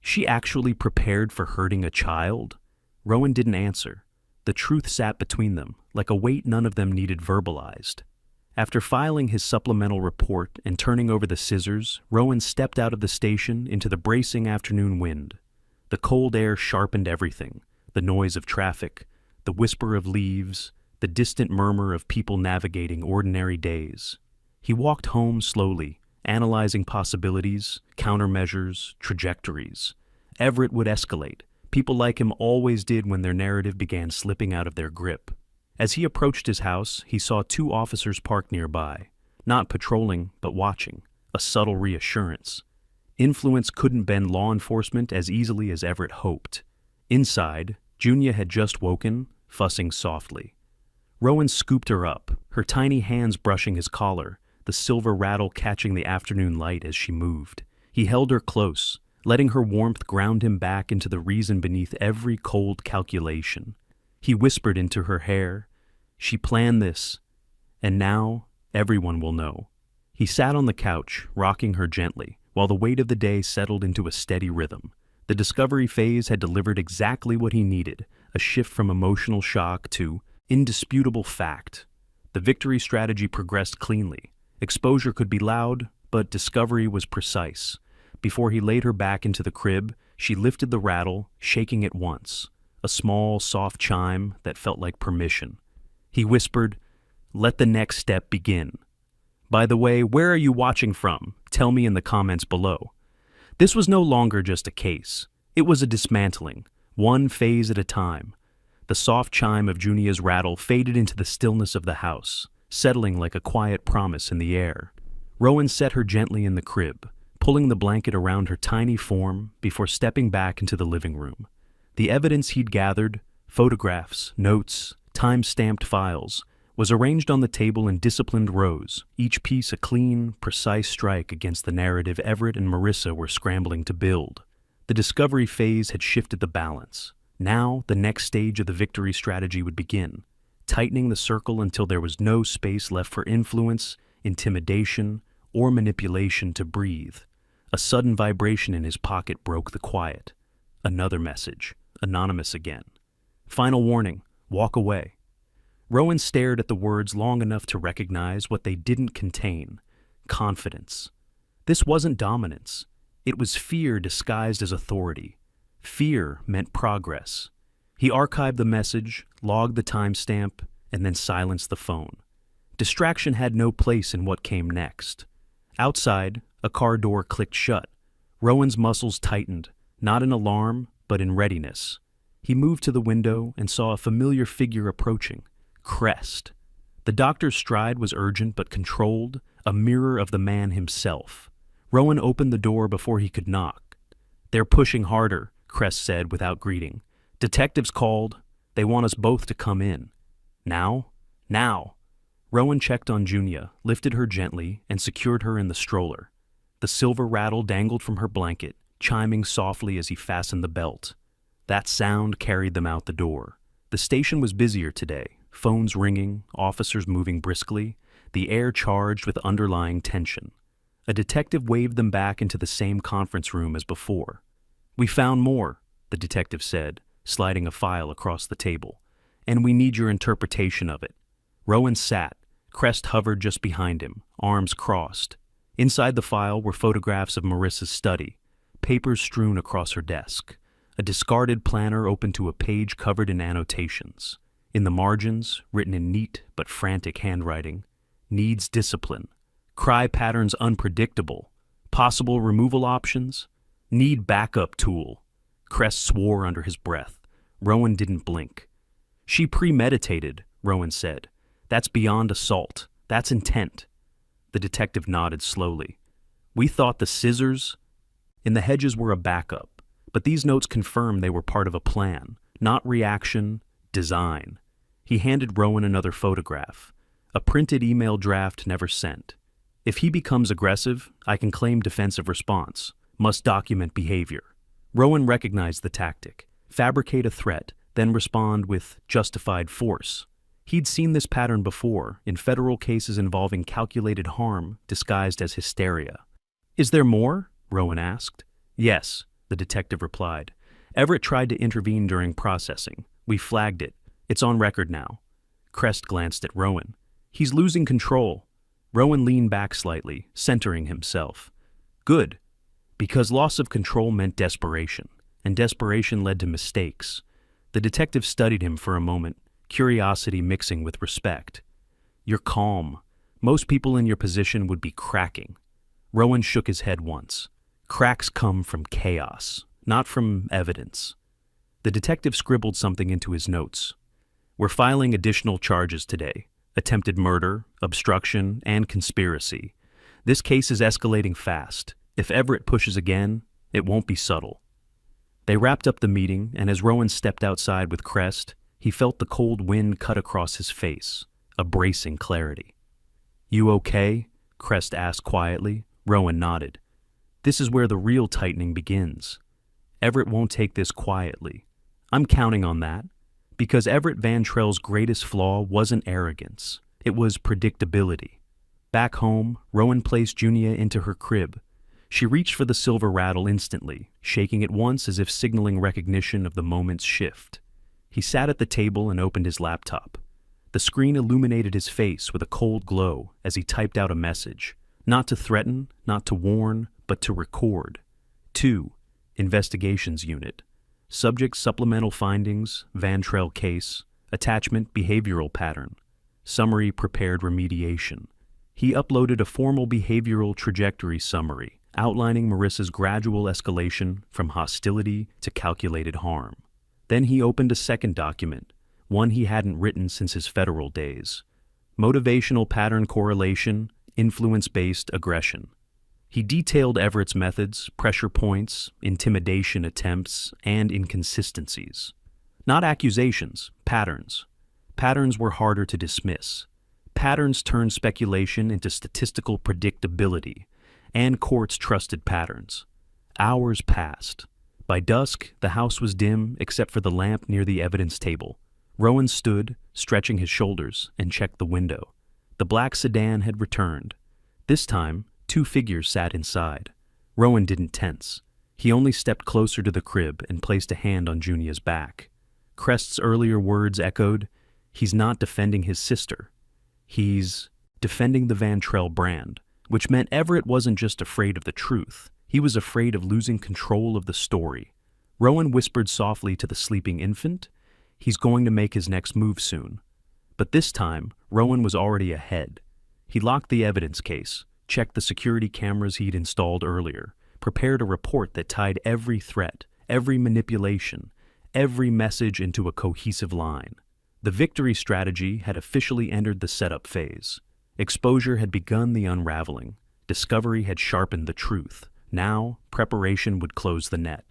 She actually prepared for hurting a child? Rowan didn't answer. The truth sat between them, like a weight none of them needed verbalized. After filing his supplemental report and turning over the scissors, Rowan stepped out of the station into the bracing afternoon wind. The cold air sharpened everything, the noise of traffic, the whisper of leaves, the distant murmur of people navigating ordinary days. He walked home slowly, analyzing possibilities, countermeasures, trajectories. Everett would escalate. People like him always did when their narrative began slipping out of their grip. As he approached his house, he saw 2 officers parked nearby, not patrolling, but watching, a subtle reassurance. Influence couldn't bend law enforcement as easily as Everett hoped. Inside, Junia had just woken, fussing softly. Rowan scooped her up, her tiny hands brushing his collar, the silver rattle catching the afternoon light as she moved. He held her close, letting her warmth ground him back into the reason beneath every cold calculation. He whispered into her hair, she planned this, and now everyone will know. He sat on the couch, rocking her gently, while the weight of the day settled into a steady rhythm. The discovery phase had delivered exactly what he needed, a shift from emotional shock to indisputable fact. The victory strategy progressed cleanly. Exposure could be loud, but discovery was precise. Before he laid her back into the crib, she lifted the rattle, shaking it once, a small, soft chime that felt like permission. He whispered, "Let the next step begin. By the way, where are you watching from? Tell me in the comments below." This was no longer just a case. It was a dismantling, one phase at a time. The soft chime of Junia's rattle faded into the stillness of the house, settling like a quiet promise in the air. Rowan set her gently in the crib, pulling the blanket around her tiny form before stepping back into the living room. The evidence he'd gathered, photographs, notes, time-stamped files, was arranged on the table in disciplined rows, each piece a clean, precise strike against the narrative Everett and Marissa were scrambling to build. The discovery phase had shifted the balance. Now, the next stage of the victory strategy would begin, tightening the circle until there was no space left for influence, intimidation, or manipulation to breathe. A sudden vibration in his pocket broke the quiet. Another message, anonymous again. Final warning, walk away. Rowan stared at the words long enough to recognize what they didn't contain: confidence. This wasn't dominance. It was fear disguised as authority. Fear meant progress. He archived the message, logged the timestamp, and then silenced the phone. Distraction had no place in what came next. Outside, a car door clicked shut. Rowan's muscles tightened, not in alarm, but in readiness. He moved to the window and saw a familiar figure approaching, Crest. The doctor's stride was urgent but controlled, a mirror of the man himself. Rowan opened the door before he could knock. "They're pushing harder," Crest said without greeting. "Detectives called. They want us both to come in." "Now?" "Now." Rowan checked on Junia, lifted her gently, and secured her in the stroller. The silver rattle dangled from her blanket, chiming softly as he fastened the belt. That sound carried them out the door. The station was busier today, phones ringing, officers moving briskly, the air charged with underlying tension. A detective waved them back into the same conference room as before. "We found more," the detective said, sliding a file across the table. "And we need your interpretation of it." Rowan sat. Crest hovered just behind him, arms crossed. Inside the file were photographs of Marissa's study, papers strewn across her desk, a discarded planner open to a page covered in annotations. In the margins, written in neat but frantic handwriting, "Needs discipline. Cry patterns unpredictable. Possible removal options. Need backup tool." Crest swore under his breath. Rowan didn't blink. "She premeditated," Rowan said. "That's beyond assault. That's intent." The detective nodded slowly. "We thought the scissors in the hedges were a backup, but these notes confirm they were part of a plan, not reaction, design." He handed Rowan another photograph, a printed email draft never sent. "If he becomes aggressive, I can claim defensive response. Must document behavior." Rowan recognized the tactic. Fabricate a threat, then respond with justified force. He'd seen this pattern before, in federal cases involving calculated harm disguised as hysteria. "Is there more?" Rowan asked. "Yes," the detective replied. "Everett tried to intervene during processing. We flagged it. It's on record now." Crest glanced at Rowan. "He's losing control." Rowan leaned back slightly, centering himself. "Good. Because loss of control meant desperation, and desperation led to mistakes." The detective studied him for a moment, curiosity mixing with respect. "You're calm. Most people in your position would be cracking." Rowan shook his head once. "Cracks come from chaos, not from evidence." The detective scribbled something into his notes. "We're filing additional charges today. Attempted murder, obstruction, and conspiracy. This case is escalating fast. If Everett pushes again, it won't be subtle." They wrapped up the meeting, and as Rowan stepped outside with Crest, he felt the cold wind cut across his face, a bracing clarity. "You okay?" Crest asked quietly. Rowan nodded. "This is where the real tightening begins. Everett won't take this quietly. I'm counting on that. Because Everett Van Trell's greatest flaw wasn't arrogance. It was predictability." Back home, Rowan placed Junia into her crib. She reached for the silver rattle instantly, shaking it once as if signaling recognition of the moment's shift. He sat at the table and opened his laptop. The screen illuminated his face with a cold glow as he typed out a message, not to threaten, not to warn, but to record. 2. Investigations Unit. Subject supplemental findings, Van Trell case, attachment behavioral pattern, summary prepared remediation. He uploaded a formal behavioral trajectory summary outlining Marissa's gradual escalation from hostility to calculated harm. Then he opened a second document, one he hadn't written since his federal days. Motivational pattern correlation, influence-based aggression. He detailed Everett's methods, pressure points, intimidation attempts, and inconsistencies. Not accusations, patterns. Patterns were harder to dismiss. Patterns turned speculation into statistical predictability, and courts trusted patterns. Hours passed. By dusk, the house was dim except for the lamp near the evidence table. Rowan stood, stretching his shoulders, and checked the window. The black sedan had returned. This time, 2 figures sat inside. Rowan didn't tense. He only stepped closer to the crib and placed a hand on Junia's back. Crest's earlier words echoed, "He's not defending his sister. He's defending the Van Trell brand," which meant Everett wasn't just afraid of the truth. He was afraid of losing control of the story. Rowan whispered softly to the sleeping infant, "He's going to make his next move soon." But this time, Rowan was already ahead. He locked the evidence case, checked the security cameras he'd installed earlier, prepared a report that tied every threat, every manipulation, every message into a cohesive line. The victory strategy had officially entered the setup phase. Exposure had begun the unraveling. Discovery had sharpened the truth. Now, preparation would close the net.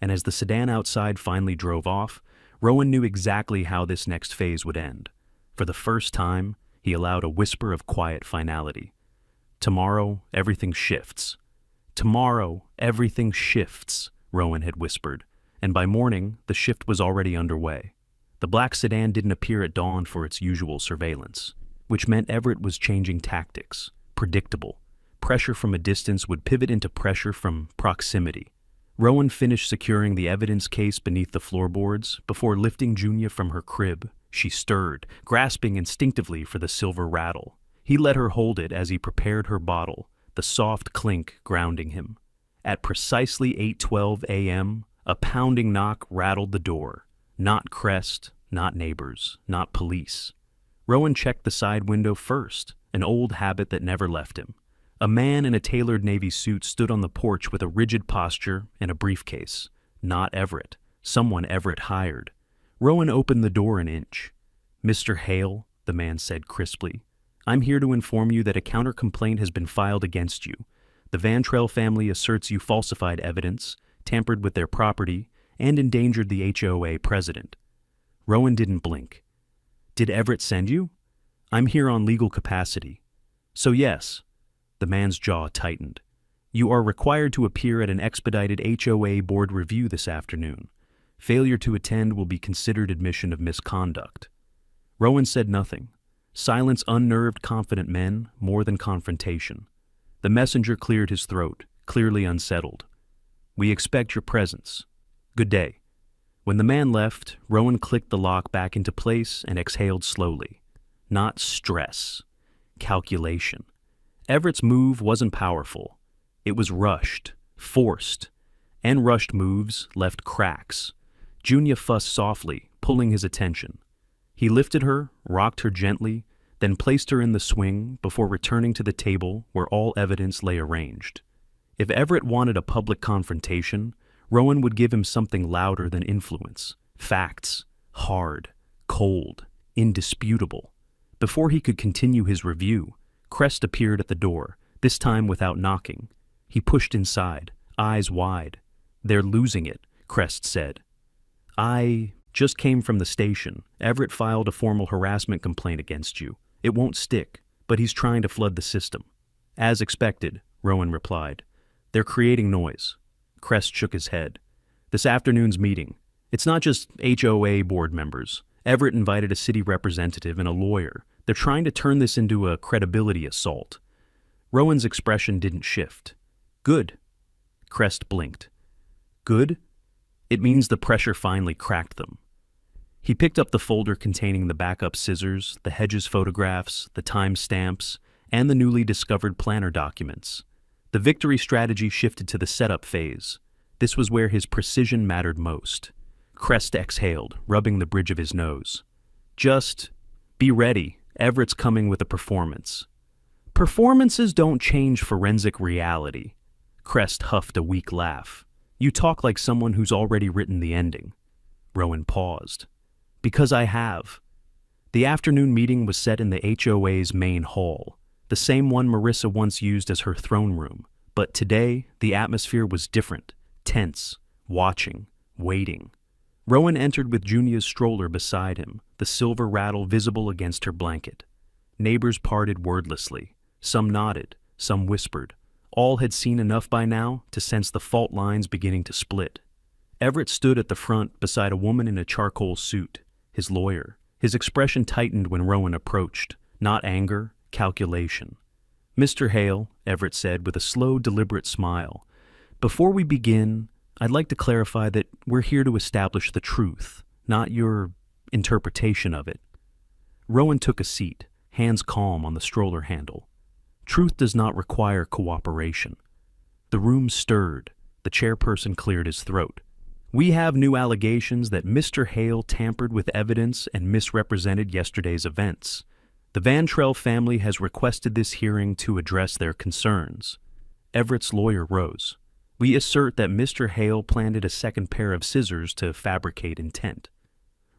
And as the sedan outside finally drove off, Rowan knew exactly how this next phase would end. For the first time, he allowed a whisper of quiet finality. "Tomorrow, everything shifts." "Tomorrow, everything shifts," Rowan had whispered, and by morning, the shift was already underway. The black sedan didn't appear at dawn for its usual surveillance, which meant Everett was changing tactics. Predictable. Pressure from a distance would pivot into pressure from proximity. Rowan finished securing the evidence case beneath the floorboards before lifting Junia from her crib. She stirred, grasping instinctively for the silver rattle. He let her hold it as he prepared her bottle, the soft clink grounding him. At precisely 8:12 a.m., a pounding knock rattled the door. Not Crest, not neighbors, not police. Rowan checked the side window first, an old habit that never left him. A man in a tailored navy suit stood on the porch with a rigid posture and a briefcase. Not Everett. Someone Everett hired. Rowan opened the door an inch. "Mr. Hale," the man said crisply, "I'm here to inform you that a counter-complaint has been filed against you. The Van Trell family asserts you falsified evidence, tampered with their property, and endangered the HOA president." Rowan didn't blink. "Did Everett send you?" "I'm here on legal capacity." "So yes." The man's jaw tightened. "You are required to appear at an expedited HOA board review this afternoon. Failure to attend will be considered admission of misconduct." Rowan said nothing. Silence unnerved confident men more than confrontation. The messenger cleared his throat, clearly unsettled. "We expect your presence. Good day." When the man left, Rowan clicked the lock back into place and exhaled slowly. Not stress. Calculation. Everett's move wasn't powerful. It was rushed, forced, and rushed moves left cracks. Junia fussed softly, pulling his attention. He lifted her, rocked her gently, then placed her in the swing before returning to the table where all evidence lay arranged. If Everett wanted a public confrontation, Rowan would give him something louder than influence. Facts. Hard. Cold. Indisputable. Before he could continue his review, Crest appeared at the door, this time without knocking. He pushed inside, eyes wide. "They're losing it," Crest said. "I just came from the station. Everett filed a formal harassment complaint against you. It won't stick, but he's trying to flood the system." "As expected," Rowan replied. "They're creating noise." Crest shook his head. "This afternoon's meeting. It's not just HOA board members. Everett invited a city representative and a lawyer. They're trying to turn this into a credibility assault." Rowan's expression didn't shift. "Good." Crest blinked. "Good? It means the pressure finally cracked them." He picked up the folder containing the backup scissors, the Hedges photographs, the time stamps, and the newly discovered planner documents. The victory strategy shifted to the setup phase. This was where his precision mattered most. Crest exhaled, rubbing the bridge of his nose. "Just be ready. Everett's coming with a performance." "Performances don't change forensic reality." Crest huffed a weak laugh. "You talk like someone who's already written the ending." Rowan paused. "Because I have." The afternoon meeting was set in the HOA's main hall, the same one Marissa once used as her throne room. But today, the atmosphere was different, tense, watching, waiting. Rowan entered with Junia's stroller beside him, the silver rattle visible against her blanket. Neighbors parted wordlessly. Some nodded, some whispered. All had seen enough by now to sense the fault lines beginning to split. Everett stood at the front beside a woman in a charcoal suit, his lawyer. His expression tightened when Rowan approached. Not anger, calculation. "Mr. Hale," Everett said with a slow, deliberate smile, "before we begin, I'd like to clarify that we're here to establish the truth, not your interpretation of it." Rowan took a seat, hands calm on the stroller handle. "Truth does not require cooperation." The room stirred. The chairperson cleared his throat. We have new allegations that Mr. Hale tampered with evidence and misrepresented yesterday's events. The Van Trell family has requested this hearing to address their concerns. Everett's lawyer rose. We assert that Mr. Hale planted a second pair of scissors to fabricate intent.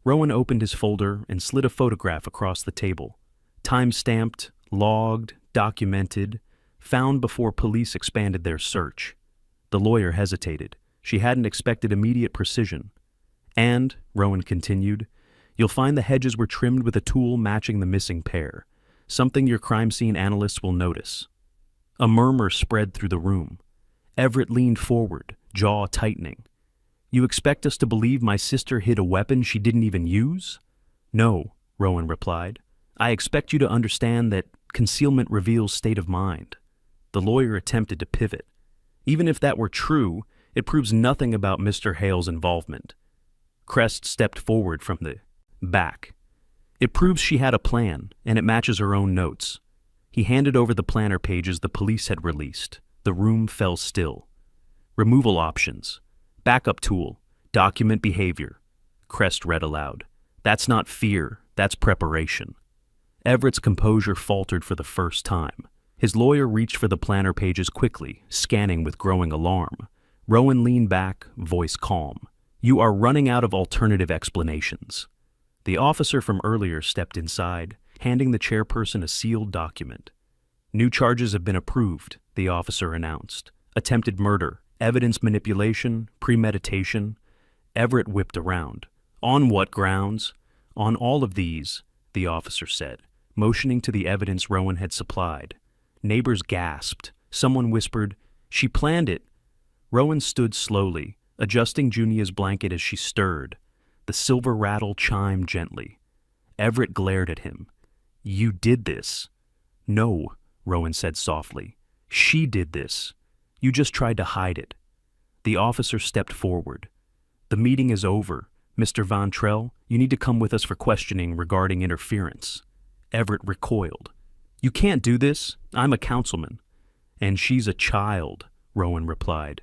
Rowan opened his folder and slid a photograph across the table. Time-stamped, logged, documented, found before police expanded their search. The lawyer hesitated. She hadn't expected immediate precision. And, Rowan continued, you'll find the hedges were trimmed with a tool matching the missing pair, something your crime scene analysts will notice. A murmur spread through the room. Everett leaned forward, jaw tightening. You expect us to believe my sister hid a weapon she didn't even use? No, Rowan replied. I expect you to understand that concealment reveals state of mind. The lawyer attempted to pivot. Even if that were true, it proves nothing about Mr. Hale's involvement. Crest stepped forward from the back. It proves she had a plan, and it matches her own notes. He handed over the planner pages the police had released. The room fell still. Removal options. Backup tool. Document behavior. Crest read aloud. That's not fear, that's preparation. Everett's composure faltered for the first time. His lawyer reached for the planner pages quickly, scanning with growing alarm. Rowan leaned back, voice calm. You are running out of alternative explanations. The officer from earlier stepped inside, handing the chairperson a sealed document. New charges have been approved, the officer announced. Attempted murder, evidence manipulation, premeditation. Everett whipped around. On what grounds? On all of these, the officer said, motioning to the evidence Rowan had supplied. Neighbors gasped. Someone whispered, She planned it. Rowan stood slowly, adjusting Junia's blanket as she stirred. The silver rattle chimed gently. Everett glared at him. You did this. No, Rowan said softly. She did this. You just tried to hide it. The officer stepped forward. The meeting is over. Mr. Van Trell, you need to come with us for questioning regarding interference. Everett recoiled. You can't do this. I'm a councilman. And she's a child, Rowan replied.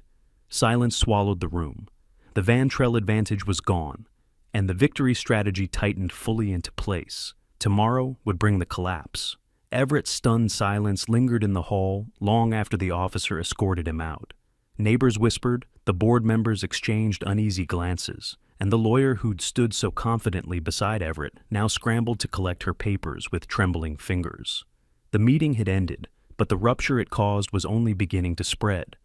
Silence swallowed the room. The Van Trell advantage was gone, and the victory strategy tightened fully into place. Tomorrow would bring the collapse. Everett's stunned silence lingered in the hall long after the officer escorted him out. Neighbors whispered, the board members exchanged uneasy glances, and the lawyer who'd stood so confidently beside Everett now scrambled to collect her papers with trembling fingers. The meeting had ended, but the rupture it caused was only beginning to spread.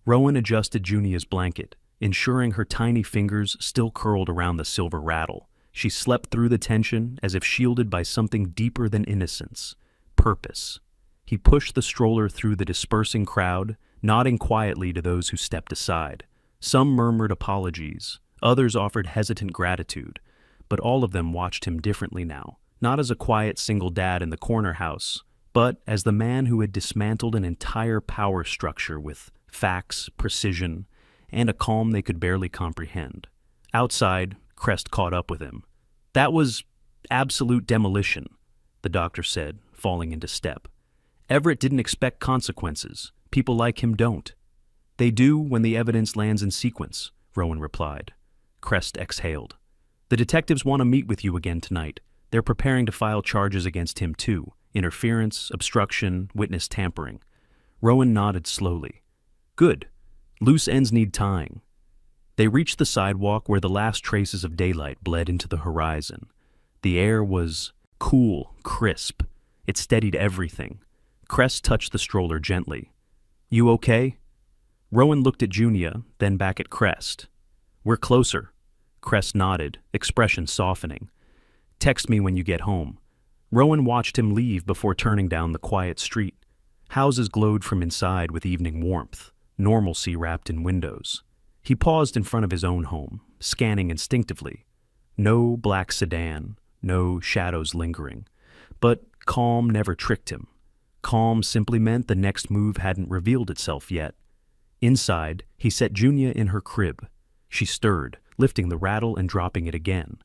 Rowan adjusted Junia's blanket, ensuring her tiny fingers still curled around the silver rattle. She slept through the tension as if shielded by something deeper than innocence. Purpose. He pushed the stroller through the dispersing crowd, nodding quietly to those who stepped aside. Some murmured apologies, others offered hesitant gratitude, but all of them watched him differently now, not as a quiet single dad in the corner house, but as the man who had dismantled an entire power structure with facts, precision, and a calm they could barely comprehend. Outside, Crest caught up with him. That was absolute demolition, the doctor said, falling into step. Everett didn't expect consequences. People like him don't. They do when the evidence lands in sequence, Rowan replied. Crest exhaled. The detectives want to meet with you again tonight. They're preparing to file charges against him too. Interference, obstruction, witness tampering. Rowan nodded slowly. Good. Loose ends need tying. They reached the sidewalk where the last traces of daylight bled into the horizon. The air was cool, crisp. It steadied everything. Crest touched the stroller gently. You okay? Rowan looked at Junia, then back at Crest. We're closer. Crest nodded, expression softening. Text me when you get home. Rowan watched him leave before turning down the quiet street. Houses glowed from inside with evening warmth, normalcy wrapped in windows. He paused in front of his own home, scanning instinctively. No black sedan, no shadows lingering. But calm never tricked him. Calm simply meant the next move hadn't revealed itself yet. Inside, he set Junia in her crib. She stirred, lifting the rattle and dropping it again.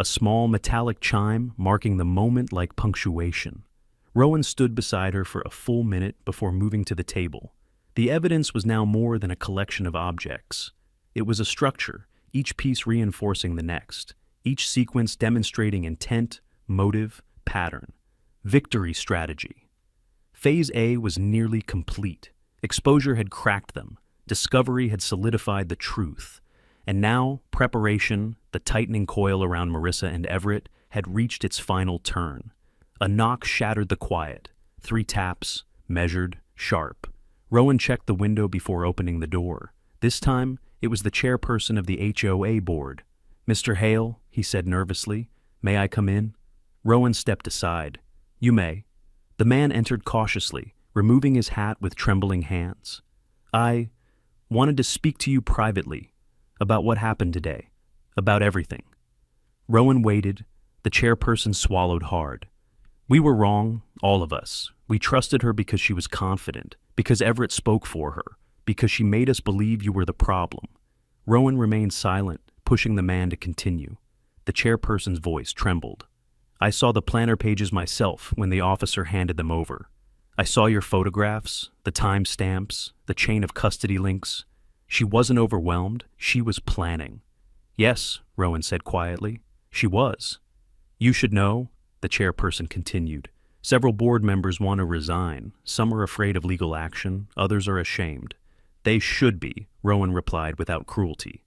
A small metallic chime marking the moment like punctuation. Rowan stood beside her for a full minute before moving to the table. The evidence was now more than a collection of objects. It was a structure, each piece reinforcing the next, each sequence demonstrating intent, motive, pattern, victory strategy. Phase A was nearly complete. Exposure had cracked them. Discovery had solidified the truth. And now, preparation, the tightening coil around Marissa and Everett, had reached its final turn. A knock shattered the quiet. 3 taps, measured, sharp. Rowan checked the window before opening the door. This time, it was the chairperson of the HOA board. "Mr. Hale," he said nervously, "may I come in?" Rowan stepped aside. "You may." The man entered cautiously, removing his hat with trembling hands. "I wanted to speak to you privately about what happened today, about everything." Rowan waited. The chairperson swallowed hard. "We were wrong, all of us. We trusted her because she was confident, because Everett spoke for her, because she made us believe you were the problem." Rowan remained silent, pushing the man to continue. The chairperson's voice trembled. "I saw the planner pages myself when the officer handed them over. I saw your photographs, the time stamps, the chain of custody links. She wasn't overwhelmed, she was planning." "Yes," Rowan said quietly, "she was." "You should know," the chairperson continued. "Several board members want to resign. Some are afraid of legal action, others are ashamed." "They should be," Rowan replied without cruelty.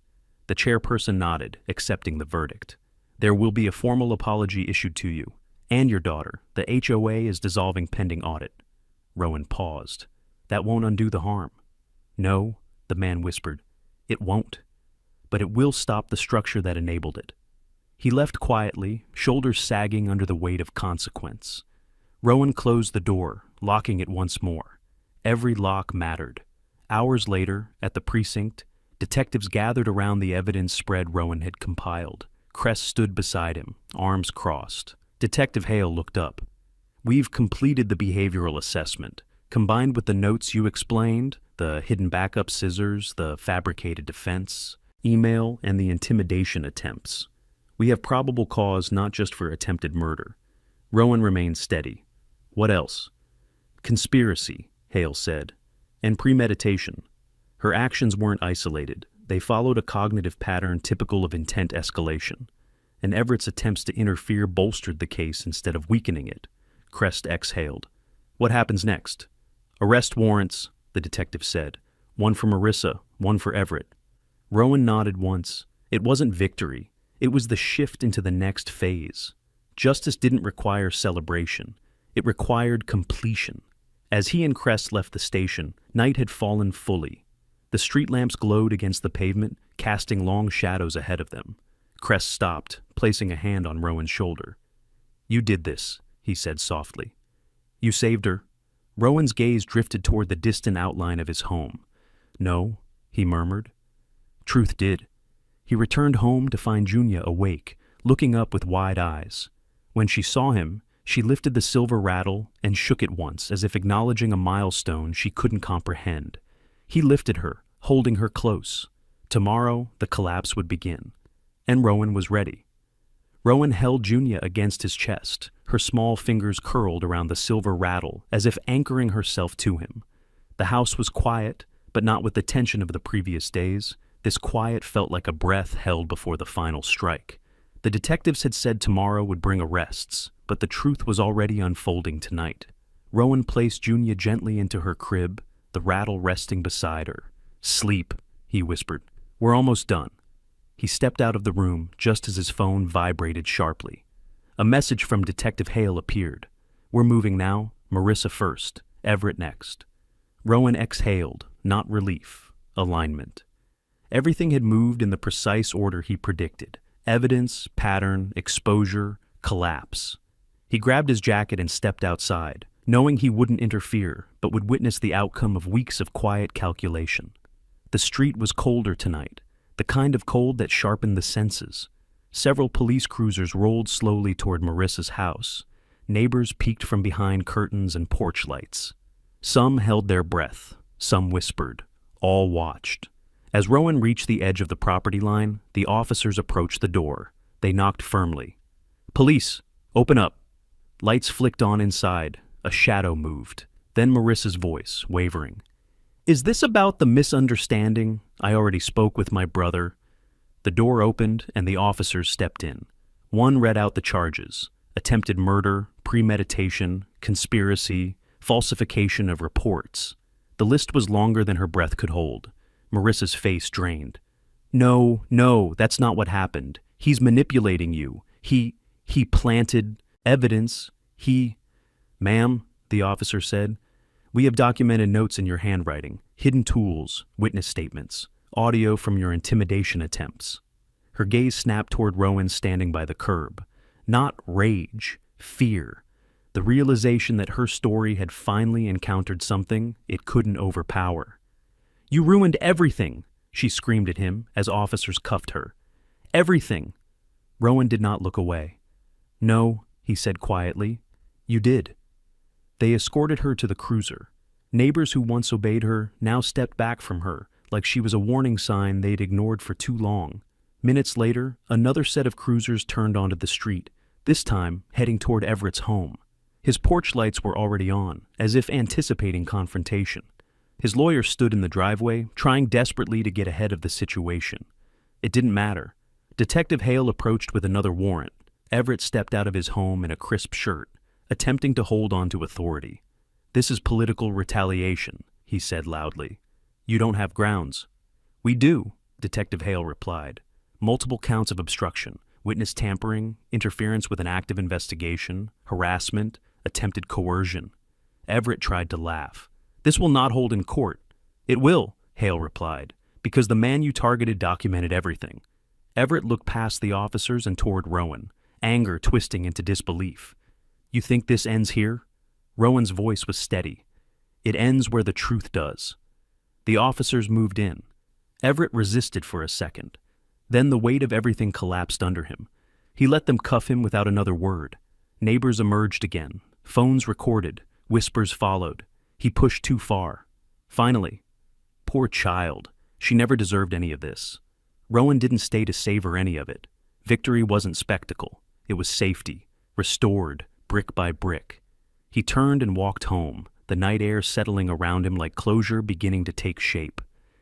The chairperson nodded, accepting the verdict. "There will be a formal apology issued to you and your daughter. The HOA is dissolving pending audit." Rowan paused. "That won't undo the harm." "No," the man whispered. "It won't. But it will stop the structure that enabled it." He left quietly, shoulders sagging under the weight of consequence. Rowan closed the door, locking it once more. Every lock mattered. Hours later, at the precinct, detectives gathered around the evidence spread Rowan had compiled. Crest stood beside him, arms crossed. Detective Hale looked up. "We've completed the behavioral assessment. Combined with the notes you explained, the hidden backup scissors, the fabricated defense, email, and the intimidation attempts, we have probable cause not just for attempted murder." Rowan remained steady. "What else?" "Conspiracy," Hale said, "and premeditation. Her actions weren't isolated. They followed a cognitive pattern typical of intent escalation. And Everett's attempts to interfere bolstered the case instead of weakening it." Crest exhaled. "What happens next?" "Arrest warrants," the detective said. "One for Marissa, one for Everett." Rowan nodded once. It wasn't victory. It was the shift into the next phase. Justice didn't require celebration. It required completion. As he and Crest left the station, night had fallen fully. The street lamps glowed against the pavement, casting long shadows ahead of them. Crest stopped, placing a hand on Rowan's shoulder. "You did this," he said softly. "You saved her." Rowan's gaze drifted toward the distant outline of his home. "No," he murmured. Truth did. He returned home to find Junia awake, looking up with wide eyes. When she saw him, she lifted the silver rattle and shook it once, as if acknowledging a milestone she couldn't comprehend. He lifted her, holding her close. Tomorrow, the collapse would begin. And Rowan was ready. Rowan held Junia against his chest, her small fingers curled around the silver rattle, as if anchoring herself to him. The house was quiet, but not with the tension of the previous days. This quiet felt like a breath held before the final strike. The detectives had said tomorrow would bring arrests, but the truth was already unfolding tonight. Rowan placed Junia gently into her crib, the rattle resting beside her. "Sleep," he whispered. "We're almost done." He stepped out of the room just as his phone vibrated sharply. A message from Detective Hale appeared. "We're moving now. Marissa first, Everett next." Rowan exhaled, not relief, alignment. Everything had moved in the precise order he predicted. Evidence, pattern, exposure, collapse. He grabbed his jacket and stepped outside, knowing he wouldn't interfere, but would witness the outcome of weeks of quiet calculation. The street was colder tonight, the kind of cold that sharpened the senses. Several police cruisers rolled slowly toward Marissa's house. Neighbors peeked from behind curtains and porch lights. Some held their breath, some whispered. All watched. As Rowan reached the edge of the property line, the officers approached the door. They knocked firmly. "Police, open up." Lights flicked on inside. A shadow moved. Then Marissa's voice, wavering. Is this about the misunderstanding? I already spoke with my brother. The door opened and the officers stepped in. One read out the charges: attempted murder, premeditation, conspiracy, falsification of reports. The list was longer than her breath could hold. Marissa's face drained. No, that's not what happened. He's manipulating you. He planted evidence. Ma'am, the officer said, we have documented notes in your handwriting, hidden tools, witness statements, audio from your intimidation attempts. Her gaze snapped toward Rowan standing by the curb. Not rage, fear. The realization that her story had finally encountered something it couldn't overpower. You ruined everything, she screamed at him as officers cuffed her. Everything. Rowan did not look away. No, he said quietly. You did. They escorted her to the cruiser. Neighbors who once obeyed her now stepped back from her, like she was a warning sign they'd ignored for too long. Minutes later, another set of cruisers turned onto the street, this time heading toward Everett's home. His porch lights were already on, as if anticipating confrontation. His lawyer stood in the driveway, trying desperately to get ahead of the situation. It didn't matter. Detective Hale approached with another warrant. Everett stepped out of his home in a crisp shirt, attempting to hold on to authority. This is political retaliation, he said loudly. You don't have grounds. We do, Detective Hale replied. Multiple counts of obstruction, witness tampering, interference with an active investigation, harassment, attempted coercion. Everett tried to laugh. This will not hold in court. It will, Hale replied, because the man you targeted documented everything. Everett looked past the officers and toward Rowan, anger twisting into disbelief. You think this ends here? Rowan's voice was steady. It ends where the truth does. The officers moved in. Everett resisted for a second. Then the weight of everything collapsed under him. He let them cuff him without another word. Neighbors emerged again. Phones recorded. Whispers followed. He pushed too far. Finally, poor child. She never deserved any of this. Rowan didn't stay to savor any of it. Victory wasn't spectacle. It was safety, restored, brick by brick. He turned and walked home, the night air settling around him like closure beginning to take shape.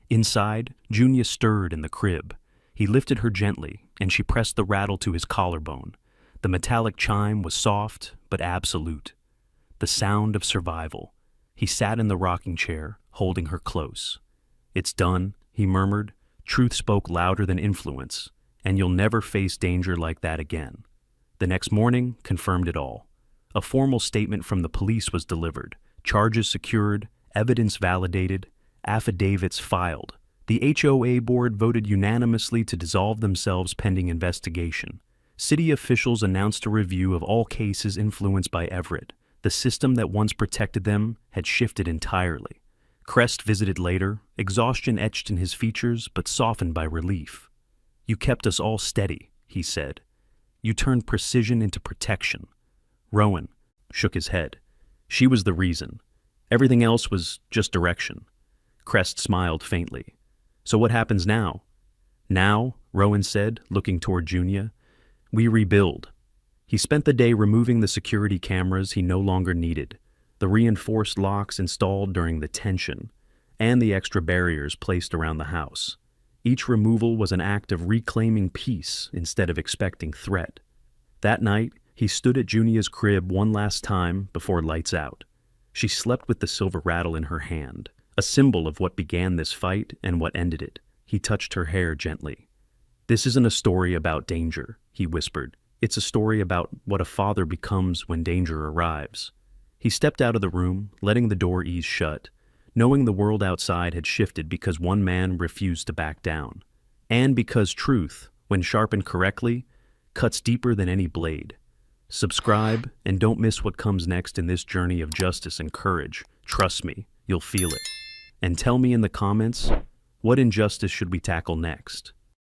Inside, Junia stirred in the crib. He lifted her gently, and she pressed the rattle to his collarbone. The metallic chime was soft, but absolute. The sound of survival. He sat in the rocking chair, holding her close. It's done, he murmured. Truth spoke louder than influence, and you'll never face danger like that again. The next morning confirmed it all. A formal statement from the police was delivered, charges secured, evidence validated, affidavits filed. The HOA board voted unanimously to dissolve themselves pending investigation. City officials announced a review of all cases influenced by Everett. The system that once protected them had shifted entirely. Crest visited later, exhaustion etched in his features but softened by relief. You kept us all steady, he said. You turned precision into protection. Rowan shook his head. She was the reason. Everything else was just direction. Crest smiled faintly. So what happens now? Now, Rowan said, looking toward Junia, we rebuild. He spent the day removing the security cameras he no longer needed, the reinforced locks installed during the tension, and the extra barriers placed around the house. Each removal was an act of reclaiming peace instead of expecting threat. That night, he stood at Junia's crib one last time before lights out. She slept with the silver rattle in her hand, a symbol of what began this fight and what ended it. He touched her hair gently. This isn't a story about danger, he whispered. It's a story about what a father becomes when danger arrives. He stepped out of the room, letting the door ease shut, knowing the world outside had shifted because one man refused to back down. And because truth, when sharpened correctly, cuts deeper than any blade. Subscribe and don't miss what comes next in this journey of justice and courage. Trust me, you'll feel it. And tell me in the comments, what injustice should we tackle next?